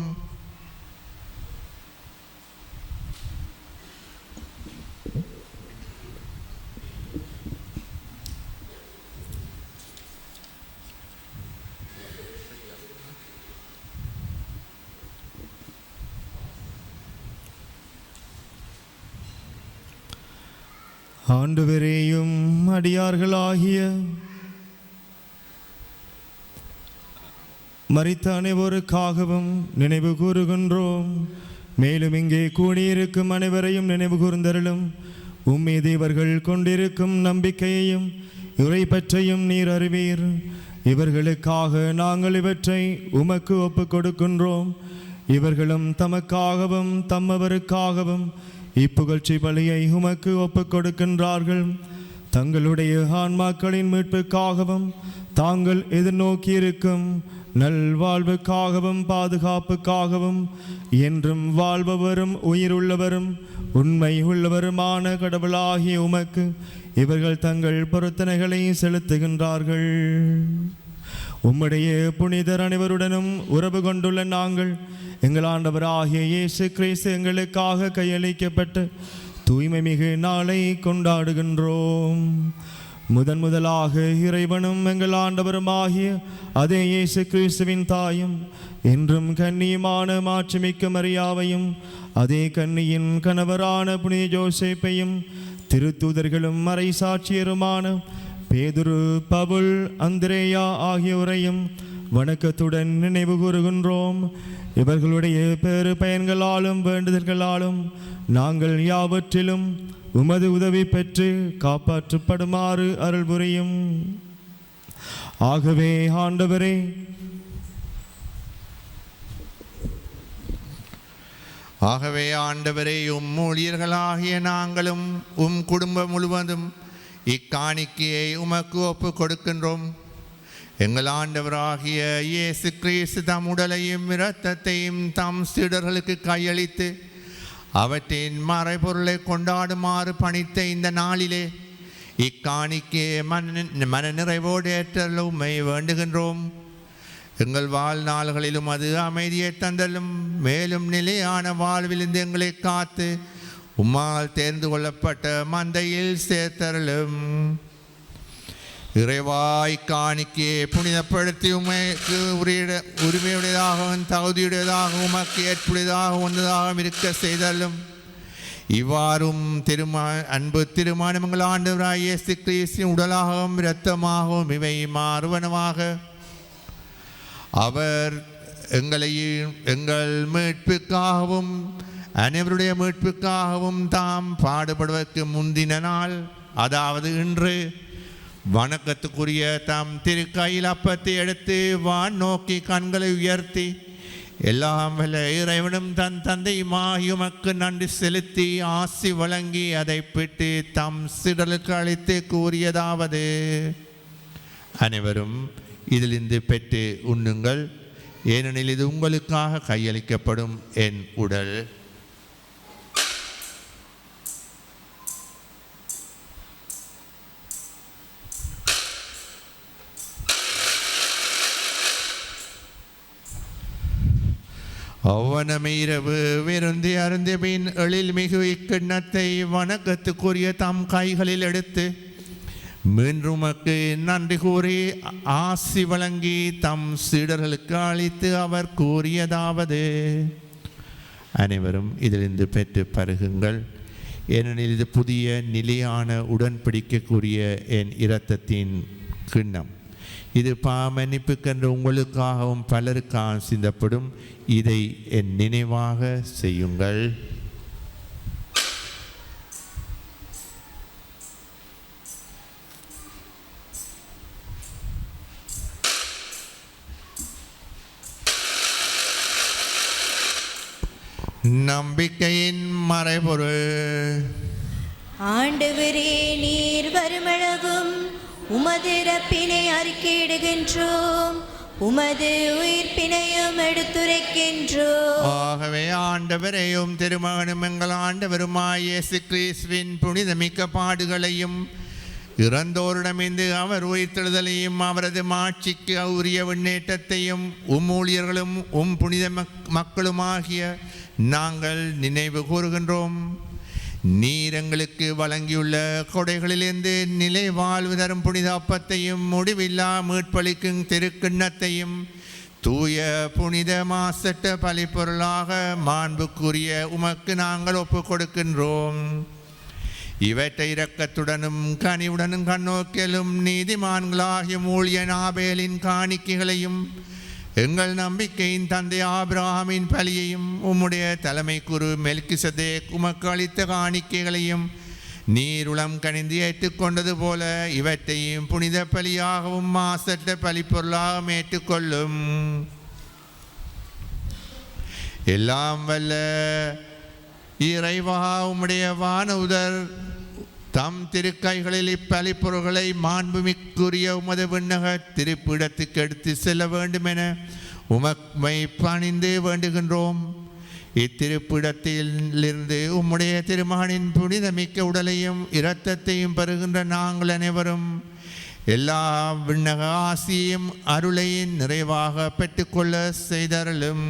ஆண்டவரேயும் அடியார்களாகிய மரித்த அனைவருக்காகவும் நினைவு கூறுகின்றோம். மேலும் இங்கே கூடியிருக்கும் அனைவரையும் நினைவு கூர்ந்தருளும். உம்மீது இவர்கள் கொண்டிருக்கும் நம்பிக்கையையும் இறை பற்றையும் நீர் அறிவீர். இவர்களுக்காக நாங்கள் இவற்றை உமக்கு ஒப்புக் கொடுக்கின்றோம். இவர்களும் தமக்காகவும் தம்மவருக்காகவும் இப்புகழ்ச்சி பலியை உமக்கு ஒப்புக் கொடுக்கின்றார்கள். தங்களுடைய ஆன்மாக்களின் மீட்புக்காகவும் தாங்கள் எதிர்நோக்கியிருக்கும் நல்வாழ்வுக்காகவும் பாதுகாப்புக்காகவும் என்றும் வாழ்பவரும் உயிருள்ளவரும் உண்மை உள்ளவருமான கடவுளாகிய உமக்கு இவர்கள் தங்கள் பொருத்தனைகளை செலுத்துகின்றார்கள். உம்முடைய புனிதர் அனைவருடனும் உறவு கொண்டுள்ள நாங்கள் எங்கள் ஆண்டவராகிய இயேசு கிறிஸ்து எங்களுக்காக கையளிக்கப்பட்ட தூய்மை மிகு நாளை கொண்டாடுகின்றோம். முதலாக இறைவனும் எங்கள் ஆண்டவருமாகிய அதே இயேசு கிறிஸ்துவின் தாயும் என்றும் கன்னியுமான மாட்சிமிக்க மரியாவையும் அதே கன்னியின் கணவரான புனித ஜோசேப்பையும் திருத்தூதர்களும் மறை சாட்சியருமான பேதுரு, பவுல், அந்திரேயா ஆகியோரையும் வணக்கத்துடன் நினைவு கூறுகின்றோம். இவர்களுடைய பேறு பயன்களாலும் வேண்டுதல்களாலும் நாங்கள் யாவற்றிலும் உமது உதவி பெற்று காப்பாற்றப்படுமாறு அருள் புரியும். ஆகவே ஆண்டவரே, உம் ஊழியர்களாகிய நாங்களும் உம் குடும்பம் முழுவதும் இக்காணிக்கையை உமக்கு ஒப்பு கொடுக்கின்றோம். எங்கள் ஆண்டவராகிய இயேசு கிறிஸ்து தம் உடலையும் இரத்தத்தையும் தம் சீடர்களுக்கு கையளித்து அவற்றின் மறைபொருளை கொண்டாடுமாறு பணித்த இந்த நாளிலே இக்காணிக்கையை மன நிறைவோடு ஏற்றல் உம்மை வேண்டுகின்றோம். எங்கள் வாழ்நாள்களிலும் அது அமைதியை தந்தலும் மேலும் நிலையான வாழ்விலிருந்து எங்களை காத்து உம்மால் தேர்ந்து கொள்ளப்பட்ட மந்தையில் சேர்த்தருளும். இறைவாய் காணிக்கையை புனிதப்படுத்தி உமைக்கு உரிமையுடையதாகவும் தகுதியுடையதாகவும் உமக்கு ஏற்புடையதாக ஒன்றதாகவும் இருக்க செய்தலும். இவ்வாறும் அன்பு திருமணம் எங்கள் ஆண்டவராகிய இயேசு கிறிஸ்துவின் உடலாகவும் இரத்தமாகவும் இவை மாறுவனமாக அவர் எங்களையும் எங்கள் மீட்புக்காகவும் அனைவருடைய மீட்புக்காகவும் தாம் பாடுபடுவதற்கு முந்தின நாள், அதாவது இன்று, வணக்கத்துக்குரிய தாம் திருக்கையில் அப்பத்தை எடுத்து வான் நோக்கி கண்களை உயர்த்தி எல்லாம் வல்ல இறைவனும் தன் தந்தையுமாகி உமக்கு நன்றி செலுத்தி ஆசி வழங்கி அதை பெற்று தம் சீடர்களுக்கு அளித்து கூறியதாவது: அனைவரும் இதிலிருந்து பெற்று உண்ணுங்கள், ஏனெனில் இது உங்களுக்காக கையளிக்கப்படும் என் உடல். அவ்வனமே இரவு விருந்தி அருந்திய பின் எழில் மிகு இக்கிண்ணத்தை வணக்கத்துக்குரிய தம் கைகளில் எடுத்து மீண்டுமக்கு நன்றி கூறி ஆசி வழங்கி தம் சீடர்களுக்கு அளித்து அவர் கூறியதாவது: அனைவரும் இதிலிருந்து பெற்று பருகுங்கள், ஏனெனில் இது புதிய நிலையான உடன்படிக்கைக்குரிய என் இரத்தத்தின் கிண்ணம். இது பாவமன்னிப்புக்கென்று உங்களுக்காகவும் பலருக்காக சிந்தப்படும். இதை என் நினைவாக செய்யுங்கள். நம்பிக்கையின் மறைபொருள். ஆண்டவரே, நீர் வருமளவும் உமது இறப்பினை அறிக்கையிடுகின்றோம், உமது உயிர்ப்பினையும் எடுத்துரைக்கின்றோம். ஆகவே ஆண்டவரையும் திருமகனும் எங்கள் ஆண்டவருமாய் இயேசு கிறிஸ்துவின் புனிதமிக்க பாடுகளையும் இறந்தோரிடமிருந்து அவர் உயிர்த்தெழுதலையும் அவரது மாட்சிக்கு உரிய விண்ணேற்றத்தையும் ஊழியர்களும் புனித மக்களுமாகிய நாங்கள் நினைவு கூறுகின்றோம். நீர் எங்களுக்கு வழங்கியுள்ள கொடைகளிலிருந்து நிலை வாழ்வு தரும் புனித அப்பத்தையும் முடிவில்லா மீட்பளிக்கும் திருக்கிண்ணத்தையும் தூய புனித மாசற்ற பலிப்பொருளாக மாண்புக்குரிய உமக்கு நாங்கள் ஒப்புக் கொடுக்கின்றோம். இவற்றை இரக்கத்துடனும் கனிவுடனும் கண்ணோக்கிலும் நீதிமான்களாகிய ஊழியன் ஆபேலின் காணிக்கைகளையும் எங்கள் நம்பிக்கையின் தந்தை ஆபிரகாமின் பலியையும் உம்முடைய தலைமை குரு மெல்கிசதேக் உமக்கு அளித்த காணிக்கைகளையும் நீருளம் கனிந்து ஏற்றுக்கொண்டது போல இவற்றையும் புனித பலியாகவும் மாசற்ற பலிப்பொருளாகவும் ஏற்றுக்கொள்ளும். எல்லாம் வல்ல இறைவா, உம்முடைய வானூதர் தம் திருக்கைகளில் இப்பலிப்பொருள்களை மாண்புமிக்குரிய உமது விண்ணக திருப்பிடத்துக்கு எடுத்து செல்ல வேண்டும் என உமக்மை பணிந்து வேண்டுகின்றோம். இத்திருப்பிடத்திலிருந்து உம்முடைய திருமகனின் புனிதமிக்க உடலையும் இரத்தத்தையும் பெறுகின்ற நாங்கள் அனைவரும் எல்லா விண்ணக ஆசியையும் அருளையும் நிறைவாக பெற்றுக்கொள்ள செய்தருளும்.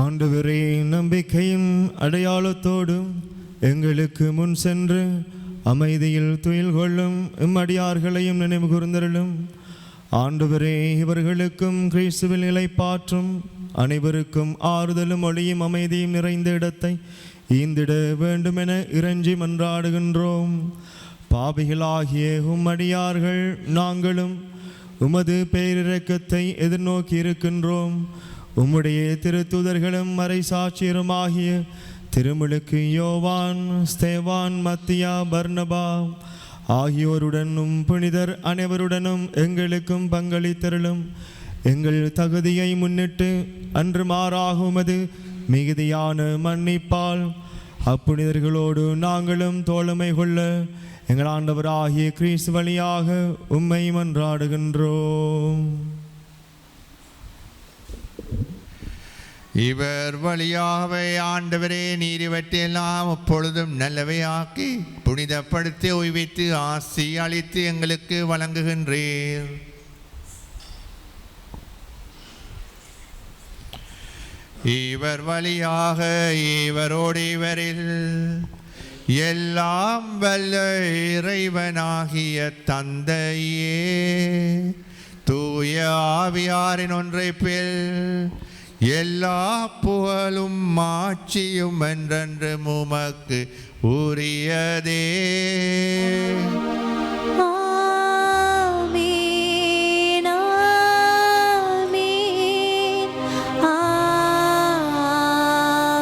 ஆண்டவரே, நம்பிக்கையும் அடையாளத்தோடும் எங்களுக்கு முன் சென்று அமைதியில் துயில் கொள்ளும் இம்மடியார்களையும் நினைவு கூர்ந்தருளும். ஆண்டவரே, இவர்களுக்கும் கிறிஸ்துவில் நிலைப்பாற்றும் அனைவருக்கும் ஆறுதலும் ஒளியும் அமைதியும் நிறைந்த இடத்தை ஈந்திட வேண்டுமென இறைஞ்சி மன்றாடுகின்றோம். பாவிகளாகிய உம்மடியார்கள் நாங்களும் உமது பேரிரக்கத்தை எதிர்நோக்கி இருக்கின்றோம். உம்முடைய திருத்தூதர்களும் மறை சாட்சியருமாகிய திருமுழுக்கு யோவான், ஸ்தேவான், மத்தியா, பர்னபா ஆகியோருடனும் புனிதர் அனைவருடனும் எங்களுக்கும் பங்களித்தருளும். எங்கள் தகுதியை முன்னிட்டு அன்று மாறாக உமது மிகுதியான மன்னிப்பால் அப்புனிதர்களோடு நாங்களும் தோழமை கொள்ள எங்கள் ஆண்டவராகிய கிறிஸ்து வழியாக உம்மை மன்றாடுகின்றோம். இவர் வழியாகவே ஆண்டவரே, நீர் இவற்றையெல்லாம் எப்பொழுதும் நல்லவை ஆக்கி புனிதப்படுத்தி ஓய்வித்து ஆசி அளித்து எங்களுக்கு வழங்குகின்றீர். இவர் வழியாக இவரோடு இவரில் எல்லாம் வல்ல இறைவனாகிய தந்தையே, தூய ஆவியாரின் ஒன்றைப்பில் எல்லா புகழும் மாட்சியும் என்றென்று உமக்கு உரியதே. ஆமென், ஆமென்,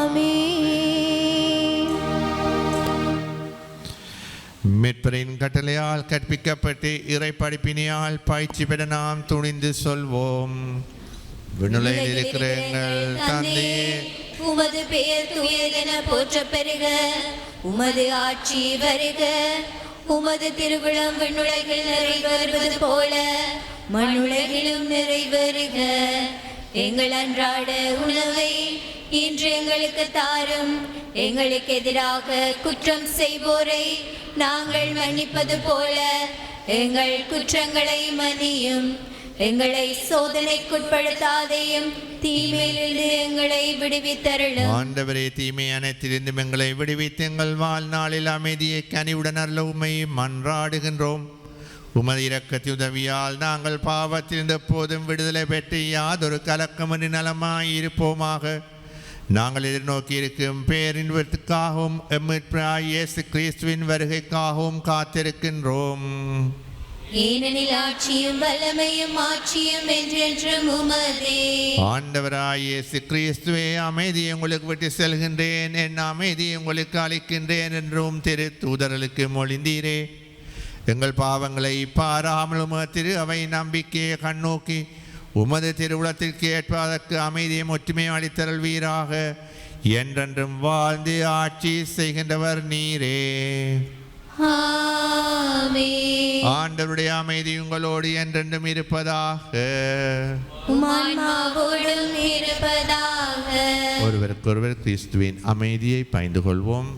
ஆமென். மீட்பரின் கட்டளையால் கற்பிக்கப்பட்டு இறை படிப்பினையால் பயிற்சி பெற நாம் துணிந்து சொல்வோம். விண்ணுலகில் இருக்கிற எங்கள் தந்தையே, உமது பெயர் தூயதென போற்றப் பெறுக. உமது ஆட்சி வருக. உமது திருவிழம் விண்ணுலகில் நிறைவேறுவது போல மண்ணுலகிலும் நிறைவேறுக. எங்கள் அன்றாட உணவை இன்று எங்களுக்கு தாரும். எங்களுக்கு எதிராக குற்றம் செய்வோரை நாங்கள் மன்னிப்பது போல எங்கள் குற்றங்களை மன்னியும். எங்களை சோதனைக்குட்படுத்தாதையும் தீமையிலிருந்து எங்களை விடுவித்தருளும். ஆண்டவரே, தீமை அனைத்திலிருந்தும் எங்களை விடுவித்து எங்கள் வாழ்நாளில் அமைதியை கனிவுடன் அருள உம்மை மன்றாடுகின்றோம். உமது இரக்கத்தின் உதவியால் நாங்கள் பாவத்திலிருந்து எப்போதும் விடுதலை பெற்று யாதொரு கலக்கமின்றி நலமாய் இருப்போமாக. நாங்கள் எதிர்நோக்கி இருக்கும் பேரின்பத்துக்காகவும் எம்மிற்றாய் இயேசு கிறிஸ்துவின் வருகைக்காகவும் காத்திருக்கின்றோம். ஏனெனில் ஆட்சியும் வல்லமையும் ஆட்சியும் என்றென்றும் உமதே. ஆண்டவராய் இயேசு கிறிஸ்துவே, அமைதியை உங்களுக்கு விட்டு செல்கின்றேன், என் அமைதியை உங்களுக்கு அளிக்கின்றேன் என்றும் திரு தூதர்களுக்கு மொழிந்தீரே. எங்கள் பாவங்களை பாராமல் உமது திரு அவை நம்பிக்கையை கண்ணோக்கி உமது திருவுளத்திற்கு ஏற்பதற்கு அமைதியை ஒற்றுமையை அளித்தருள்வீராக. என்றென்றும் வாழ்ந்து ஆட்சி செய்கின்றவர் நீரே. ஆமென். ஆண்டவருடைய அமைதி உங்களோடு என்றென்றும் இருப்பதாக. உம் ஆன்மாவோடும் இருப்பதாக. ஒருவருக்கொருவர் கிறிஸ்துவின் அமைதியை பகிர்ந்து கொள்வோம்.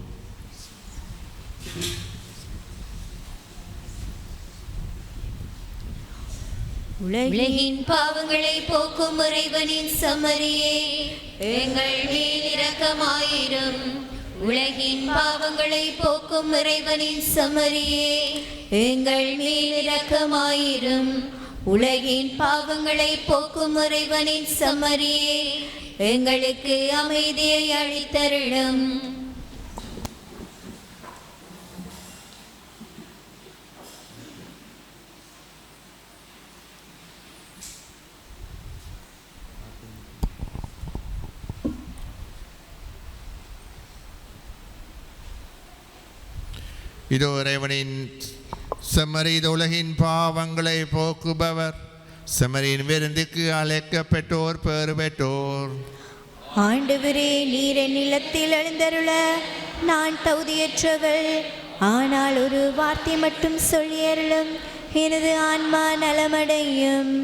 உலகின் பாவங்களை போக்கும் இறைவனின் சமரியே, எங்கள் மேல் இரக்கமாயிரும். உலகின் பாவங்களை போக்கும் இறைவனின் சமரியே, எங்கள் மேல் இரக்கமாயிரும். உலகின் பாவங்களை போக்கும் இறைவனின் சமரியே, எங்களுக்கு அமைதியை அளித்தருளும். இதோ இறைவனின் செம்மறி, இது உலகின் பாவங்களை போக்குபவர். செம்மறியின் விருந்துக்கு அழைக்கப்பட்டோர் பேறு பெற்றோர். ஆண்டவரே, நீர் என் நிலத்தில் எழுந்தருள நான் தகுதியற்றவள். ஆனால் ஒரு வார்த்தை மட்டும் சொல்லியருளும், எனது ஆன்மா நலமடையும்.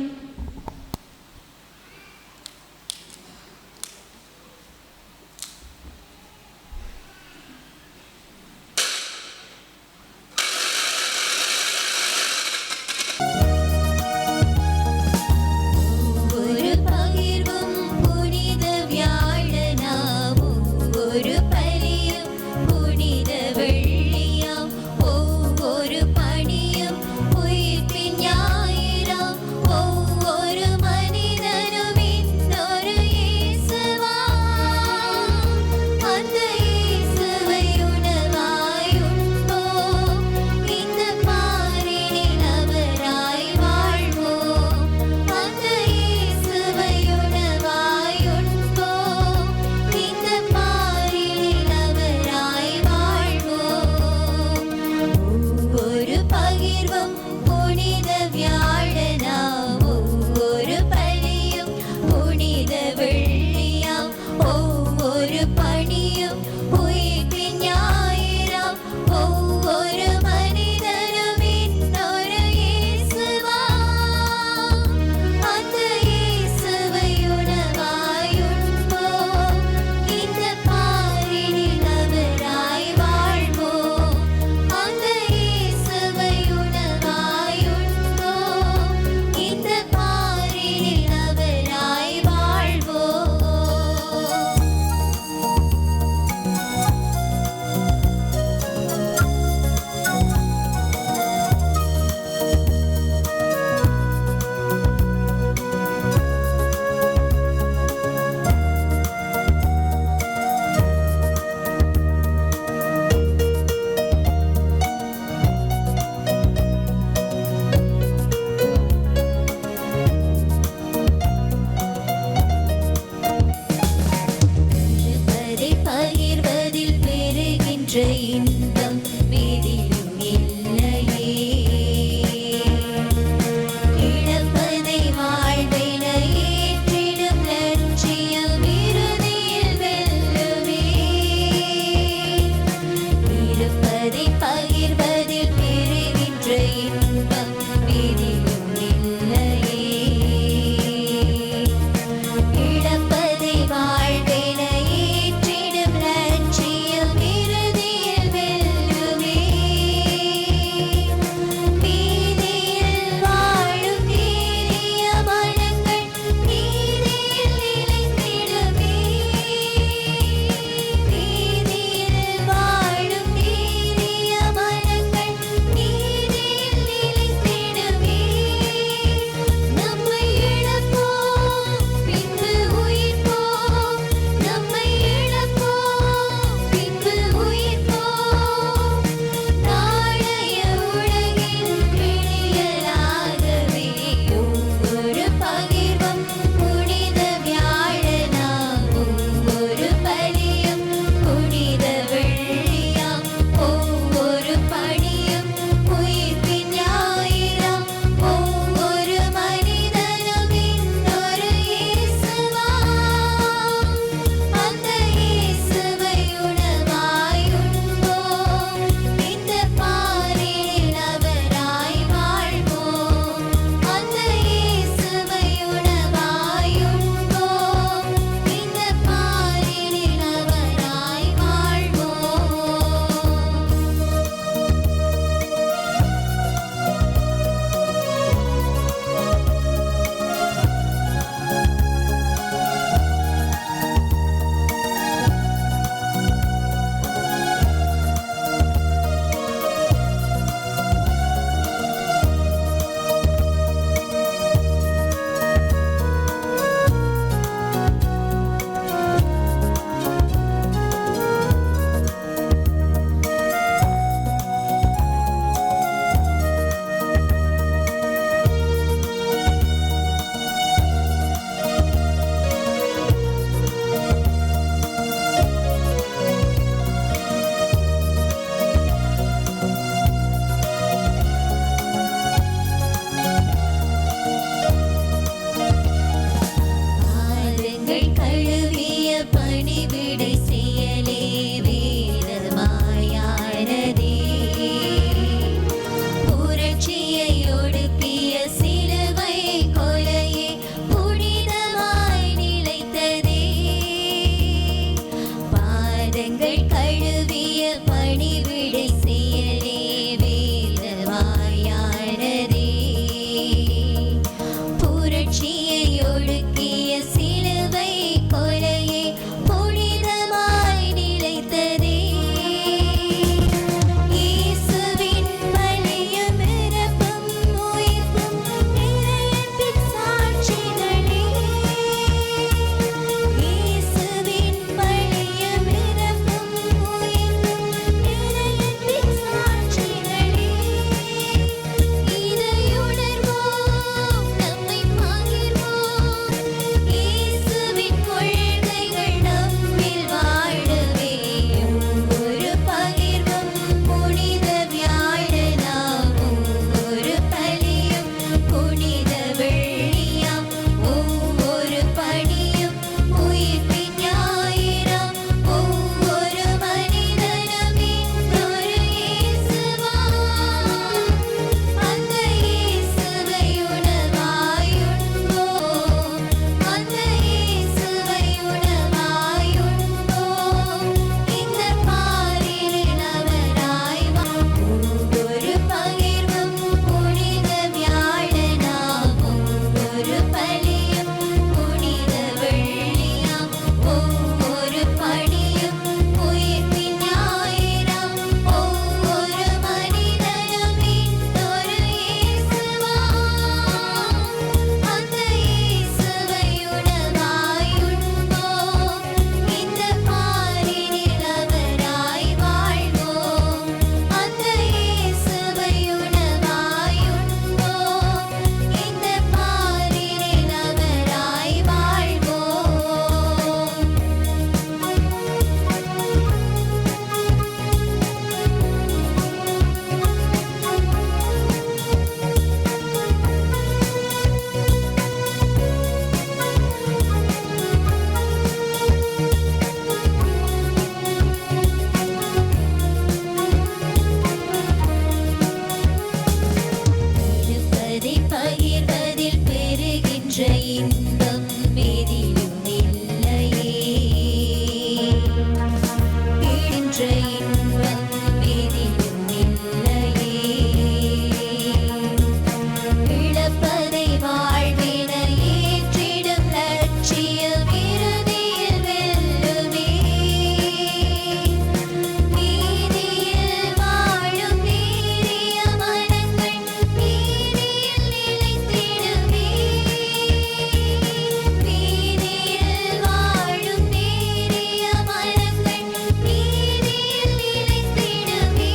ஒவ்வொரு பணியும் உயிர்ப்பின் ஞாயிறாம், பணிவிடை செயலே வேதமாயானதே. புரட்சியை ஒடுக்கிய சிலுவை கொலையே புனிதமாய் நிலைத்ததே. பாதங்கள் கழுவிய பணிவிடை செயலே வேதமாயானதே. புரட்சியை ஒடுக்கிய சிலுவை கொலையே புனிதமாய் நிலைத்ததே. இயேசுவின் பலியும் இறப்பும் உயிர்ப்பும் நிலையத்தின் சாட்சிகளே. இயேசுவின் பலியும் இறப்பும் உயிர்ப்பும் நிலையத்தின் சாட்சிகளே. இதை உணர்வோம், நம்மை பகிர்வோம். இயேசுவின் கொள்கைகள் நம்மில் வாழவே. ஒவ்வொரு பகிர்வும் புனித வியாழனாம், ஒவ்வொரு பலியும் புனித வெள்ளியாம், ஒவ்வொரு பணியும் உயிர்ப்பின் ஞாயிறாம். ஒவ்வொரு மனிதனும் இன்னொரு இயேசுவாம். அந்த இயேசுவை உணவாய் உண்போம், அந்த இயேசுவை உணவாய் உண்போம். இந்த பாரினில் அவராய் ஒவ்வொரு பகிர்வும் புனித வியாழனாம், ஒவ்வொரு பலியும் புனித வெள்ளியாம், ஒவ்வொரு பணியும் உயிர்ப்பின் ஞாயிறாம். ஒவ்வொரு மனிதனும் இன்னொரு இயேசுவாம். அந்த இயேசுவை உணவாய் உண்போம், இந்த பாரினில் அவராய் வாழ்வோம். அந்த இயேசுவை உணவாய் உண்போம், இந்த பாரினில் அவராய் வாழ்வோம். இருப்பதை பகிர்வதில் பெறுகின்ற இன்பம் எதிலும் இல்லையே. பெறுகின்ற இன்பம் எதிலும் இல்லையே. இழப்பதை வாழ்வென ஏற்றிடும் லட்சியம் இறுதியில் வெல்லுமே. நீதியில் வாழும் நீரிய மனங்கள் நீதியில் நிலைத்திடுமே. நீதியில் வாழும் நீரிய மனங்கள் நீதியில் நிலைத்திடுமே.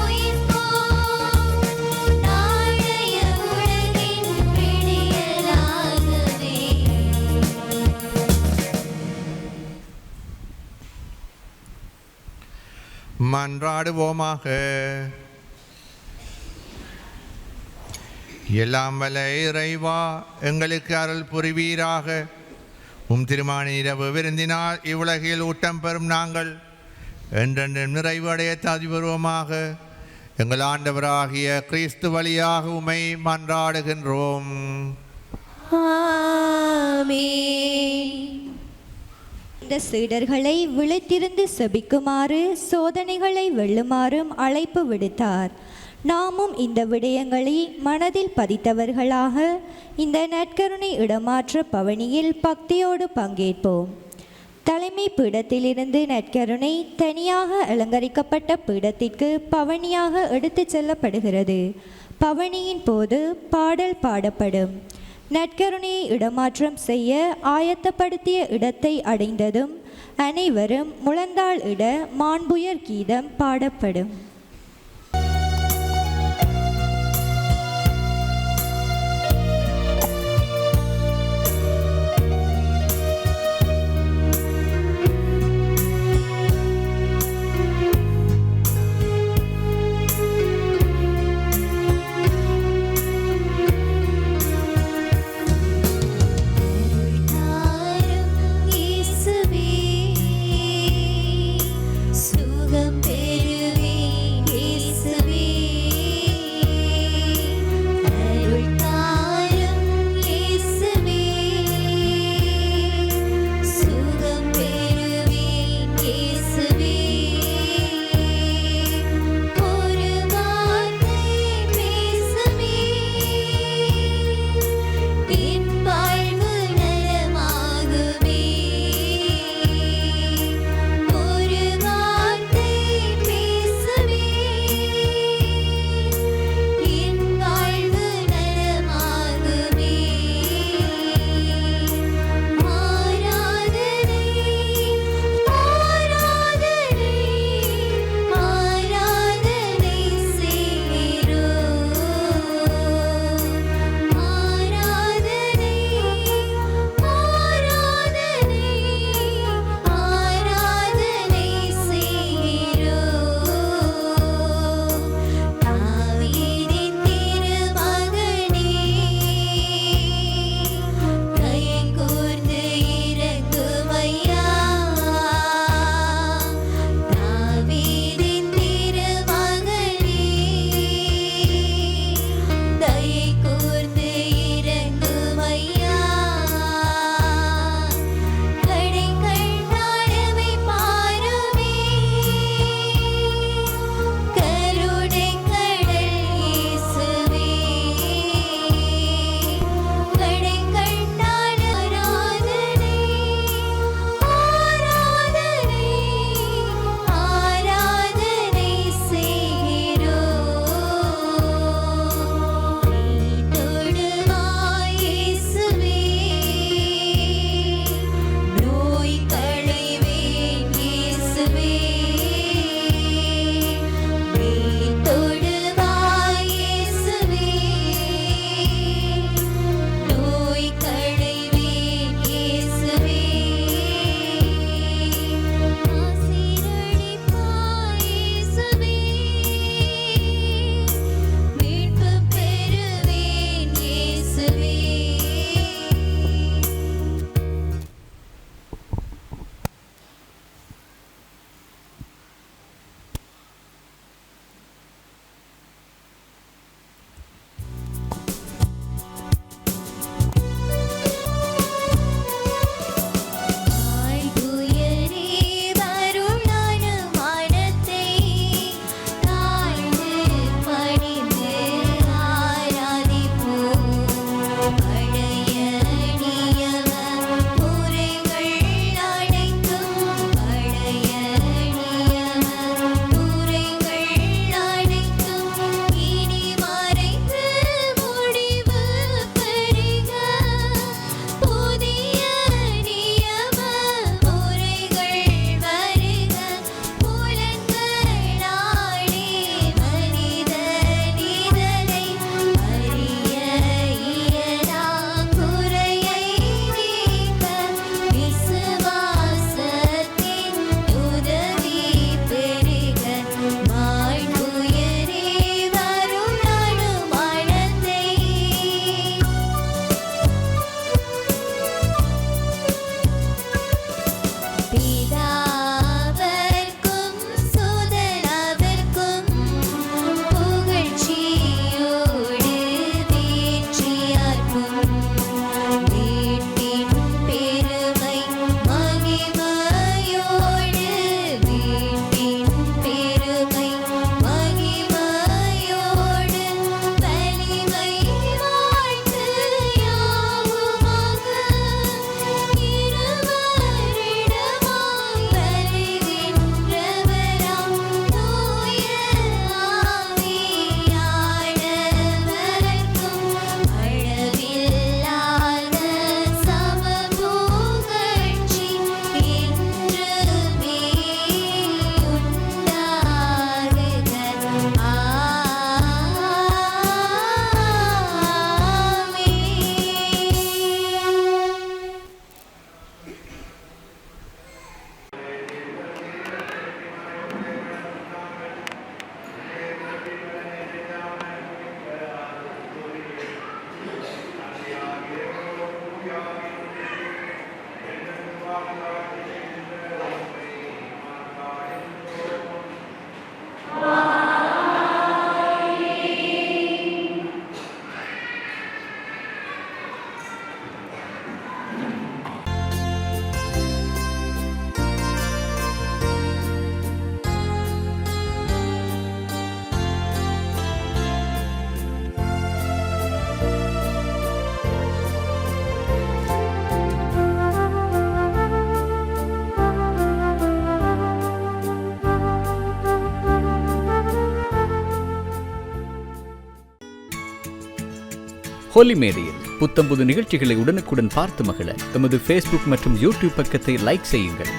உயிர்ப்போம், நாளைய உலகின் விடியலாகவே. மன்றாடுவோமாக. எல்லாம் வல்ல இறைவா, எங்களுக்கு அருள் புரிவீராக. திருமண இரவு விருந்தினால் இவ்வுலகில் ஊட்டம் பெறும் நாங்கள் என்றென்று நிறைவு அடைய தகுதிபெறுவோமாக. எங்கள் ஆண்டவராகிய கிறிஸ்து வழியாக உம்மை மன்றாடுகின்றோம். ஆமென். இந்த சீடர்களை விழித்திருந்து செபிக்குமாறு சோதனைகளை வெல்லுமாறும் அழைப்பு விடுத்தார். நாமும் இந்த விடயங்களை மனதில் பதித்தவர்களாக இந்த நற்கருணை இடமாற்ற பவனியில் பக்தியோடு பங்கேற்போம். தலைமை பீடத்திலிருந்து நற்கருணை தனியாக அலங்கரிக்கப்பட்ட பீடத்திற்கு பவனியாக எடுத்துச் செல்லப்படுகிறது. பவனியின் போது பாடல் பாடப்படும். நற்கருணையை இடமாற்றம் செய்ய ஆயத்தப்படுத்திய இடத்தை அடைந்ததும் அனைவரும் முழந்தாள் இட மாண்புயர் கீதம் பாடப்படும். இயேசுவே ஹோலி மேடையில் புத்தம்புது நிகழ்ச்சிகளை உடனுக்குடன் பார்த்து மகிழ எமது ஃபேஸ்புக் மற்றும் யூடியூப் பக்கத்தை லைக் செய்யுங்கள்.